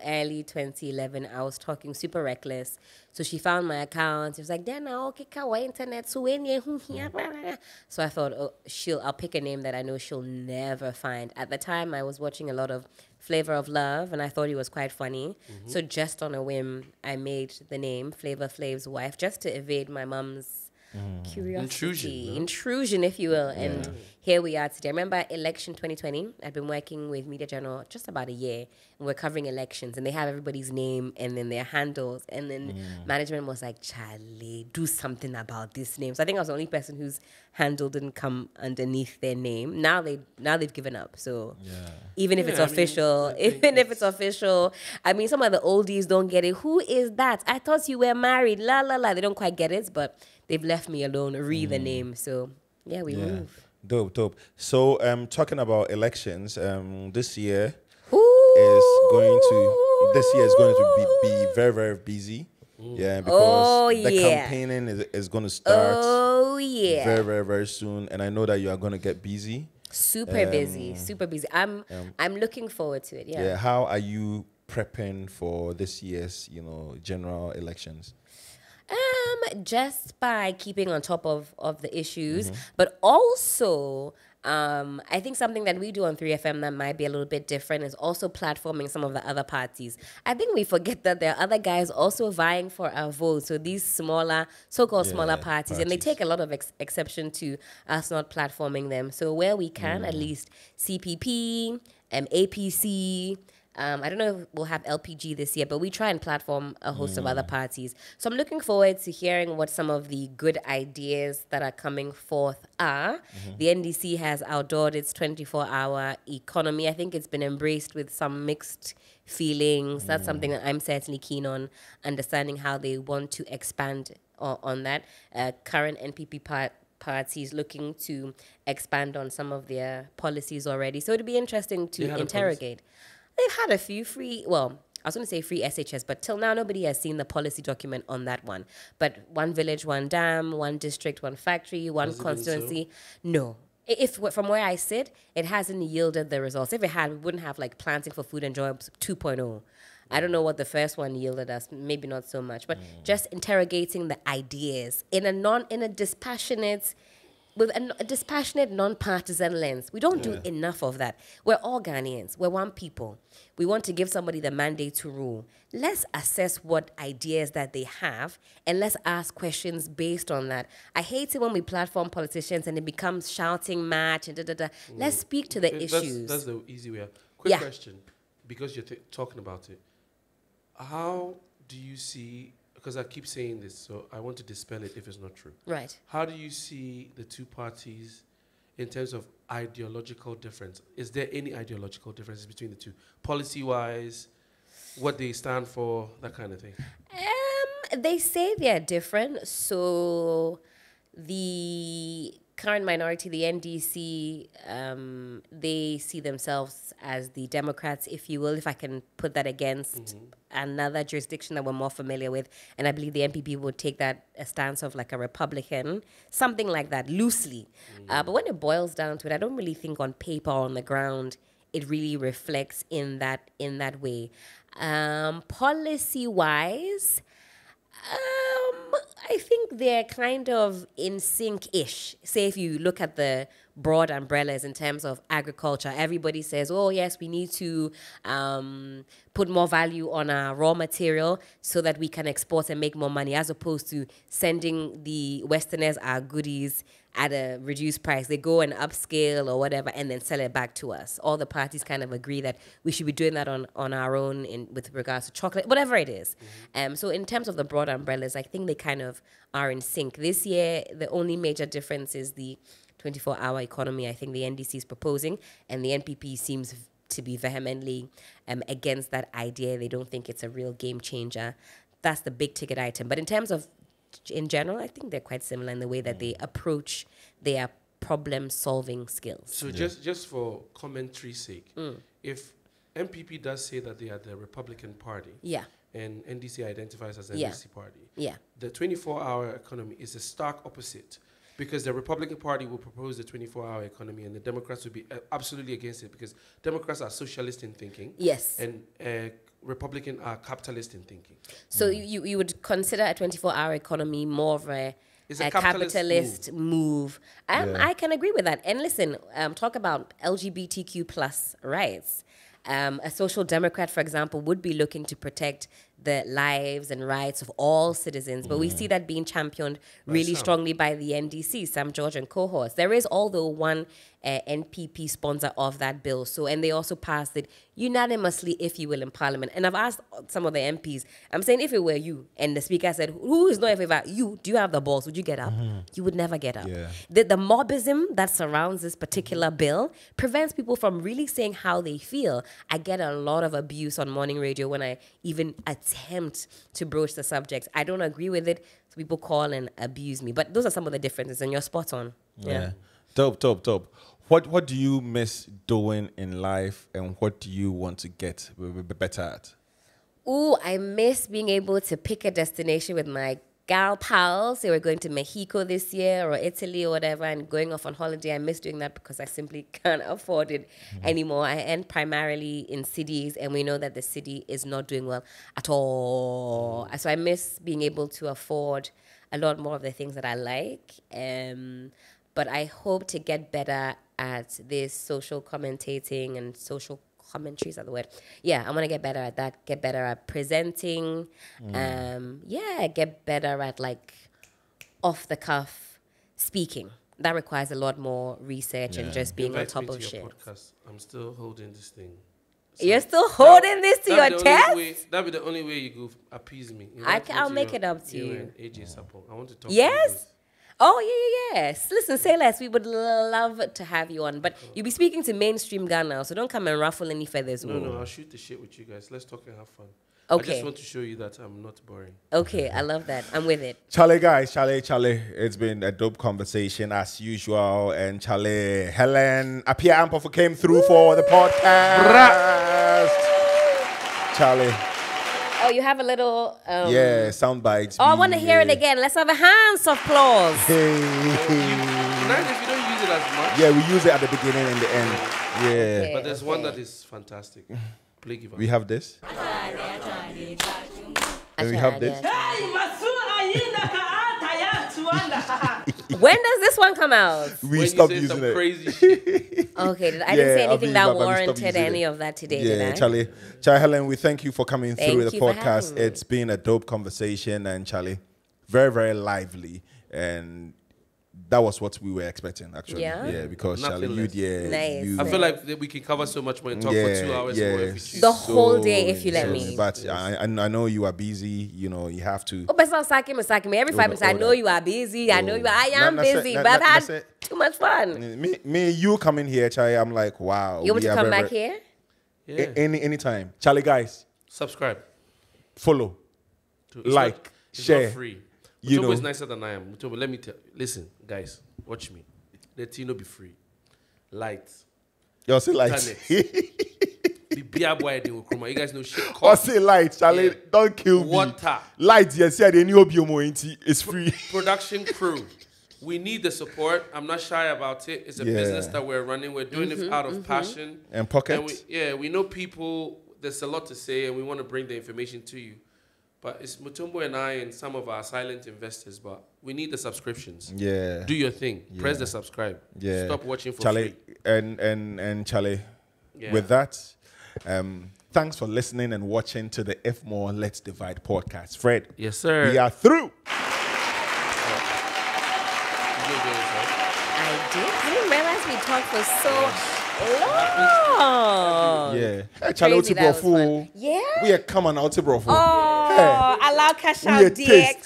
early 2011, I was talking super reckless. So she found my account. She was like, "Then okay, kawa internet. So I thought, I'll pick a name that I know she'll never find." At the time, I was watching a lot of Flavor of Love, and I thought he was quite funny. So just on a whim, I made the name Flavor Flav's wife, just to evade my mom's curiosity, Intrusion, no? intrusion, if you will. And here we are today. I remember election 2020. I'd been working with Media Journal just about a year, and we're covering elections, and they have everybody's name and then their handles, and then management was like, Charlie, do something about this name. So I think I was the only person whose handle didn't come underneath their name. Now they've given up. So even if it's official, I mean, some of the oldies don't get it. Who is that? I thought you were married. La la la. They don't quite get it, but they've left me alone. Read the name. So yeah, we move. Dope. So talking about elections, this year Ooh. is going to be very, very busy. Yeah, because the campaigning is going to start very, very, very soon. And I know that you are going to get busy. Super busy. I'm looking forward to it. Yeah. How are you prepping for this year's, general elections? Just by keeping on top of the issues, but also I think something that we do on 3FM that might be a little bit different is also platforming some of the other parties. I think we forget that there are other guys also vying for our votes. So these so-called smaller parties, and they take a lot of exception to us not platforming them. So where we can, at least CPP, APC, I don't know if we'll have LPG this year, but we try and platform a host of other parties. So I'm looking forward to hearing what some of the good ideas that are coming forth are. The NDC has outdoored its 24-hour economy. I think it's been embraced with some mixed feelings. That's something that I'm certainly keen on understanding how they want to expand on that. Current NPP parties looking to expand on some of their policies already. So it'd be interesting to interrogate. They've had a few free SHS, but till now nobody has seen the policy document on that one. But one village, one dam, one district, one factory, one constituency. No. If from where I sit, it hasn't yielded the results. If it had, we wouldn't have like Planting for Food and Jobs 2.0. I don't know what the first one yielded us, maybe not so much, but just interrogating the ideas in a dispassionate, with a dispassionate, non-partisan lens. We don't do enough of that. We're all Ghanaians. We're one people. We want to give somebody the mandate to rule. Let's assess what ideas that they have, and let's ask questions based on that. I hate it when we platform politicians and it becomes shouting match and da-da-da. Let's speak to the issues. That's the easy way out. Quick question, because you're talking about it. How do you see... Because I keep saying this, so I want to dispel it if it's not true. Right. How do you see the two parties in terms of ideological difference? Is there any ideological differences between the two? Policy-wise, what they stand for, that kind of thing? They say they're different. So the current minority, the NDC, they see themselves as the Democrats, if you will, if I can put that against another jurisdiction that we're more familiar with. And I believe the NPP would take that a stance of like a Republican, something like that, loosely. But when it boils down to it, I don't really think on paper or on the ground it really reflects in that way. Policy-wise, I think they're kind of in sync-ish. Say if you look at the broad umbrellas in terms of agriculture, everybody says, oh, yes, we need to put more value on our raw material so that we can export and make more money, as opposed to sending the Westerners our goodies at a reduced price. They go and upscale or whatever and then sell it back to us. All the parties kind of agree that we should be doing that on our own with regards to chocolate, whatever it is. So in terms of the broad umbrellas, I think they kind of are in sync. This year, the only major difference is the 24-hour economy I think the NDC is proposing, and the NPP seems to be vehemently against that idea. They don't think it's a real game changer. That's the big ticket item. But in terms of, in general, I think they're quite similar in the way that they approach their problem-solving skills. So just for commentary's sake, if MPP does say that they are the Republican Party, and NDC identifies as the NDC Party, the 24-hour economy is a stark opposite. Because the Republican Party will propose the 24-hour economy, and the Democrats will be absolutely against it, because Democrats are socialist in thinking. Yes. And Republican are capitalist in thinking. So you would consider a 24-hour economy more of a capitalist move. I can agree with that. And listen, talk about LGBTQ plus rights. A social democrat, for example, would be looking to protect the lives and rights of all citizens. But we see that being championed really strongly by the NDC, Sam George and cohorts. There is, although, one NPP sponsor of that bill. So, and they also passed it unanimously, if you will, in Parliament. And I've asked some of the MPs, I'm saying, if it were you, and the Speaker said, who is not in favor? You, do you have the balls? Would you get up? You would never get up. Yeah. The mobism that surrounds this particular bill prevents people from really saying how they feel. I get a lot of abuse on morning radio when I even attempt to broach the subject. I don't agree with it, so people call and abuse me. But those are some of the differences, and you're spot on. Yeah. Dope. What do you miss doing in life, and what do you want to get better at? Ooh, I miss being able to pick a destination with my gal pals. They were going to Mexico this year or Italy or whatever and going off on holiday. I miss doing that because I simply can't afford it anymore. I earn primarily in cities, and we know that the city is not doing well at all. So I miss being able to afford a lot more of the things that I like. But I hope to get better at this social commentating and social commentary, is that the word? Yeah, I want to get better at that, get better at presenting. Get better at like off the cuff speaking. That requires a lot more research and just being on top of shit. Podcast. I'm still holding this thing. So you're still holding this to your chest? That'd be the only way you go appease me. I'll make it up to you. And s04. I want to talk Yes? to you. Oh, yes. Listen, say less. We would love to have you on. But you'll be speaking to mainstream Ghana, so don't come and ruffle any feathers. No, I'll shoot the shit with you guys. Let's talk and have fun. Okay. I just want to show you that I'm not boring. Okay, I love that. I'm with it. Charlie, guys, Charlie. It's been a dope conversation as usual. And Charlie, Helen, Apia Ampofu came through for the podcast. Charlie. Oh, you have a little... sound bites. Oh, I want to hear it again. Let's have a hands of applause. Hey. Nice if you don't use it as much. Yeah, we use it at the beginning and the end. Yeah. Okay, But there's one that is fantastic. Play give up. We have this. And we have this. When does this one come out? We When stopped you say using some it. crazy shit. Okay, I didn't say anything Aviva, that but we stopped warranted using any it. of that today, did I? Charlie, Helen, we thank you for coming Thank through the you for podcast. having me. It's been a dope conversation, and Charlie, very, very lively, and that was what we were expecting, actually. Yeah? Because Nothing Charlie, less. Nice. I feel like we can cover so much more and talk for 2 hours more if we choose. The whole day, if you let me. But I know you are busy. You know, you have to. Oh, but stop sacking me. Every 5 minutes, I know you are busy. I know you are. I am busy, but I've had too much fun. Me, you coming here, Charlie, I'm like, wow. You want to come back here? Yeah. Anytime. Charlie, guys, Subscribe. follow, It's like, it's share. not free. You Mutombo know. is nicer than I am. Mutombo, let me tell. Listen, guys, watch me. Let you know be free. Light. You'll say light. Internet. The beer boy they will come. You guys know shit. Or say light, Charlie. Yeah. Don't kill me. Water. Light, yes, yeah, they need Obiomo. It's free. Production crew. We need the support. I'm not shy about it. It's a business that we're running. We're doing it out of passion. And pocket. And we know people, there's a lot to say, and we want to bring the information to you. But it's Mutombo and I and some of our silent investors, but we need the subscriptions. Yeah. Do your thing. Press the subscribe. Yeah. Stop watching for Charlie, free. and Charlie, with that, thanks for listening and watching to the If More Let's Divide podcast. Fred. Yes, sir. We are through. I did. I didn't realize we talked for so long. Yeah. Hey, Charlie, Crazy, that was fool. fun. Yeah? We are coming out to bro. Oh, allow cash We out a DX. taste.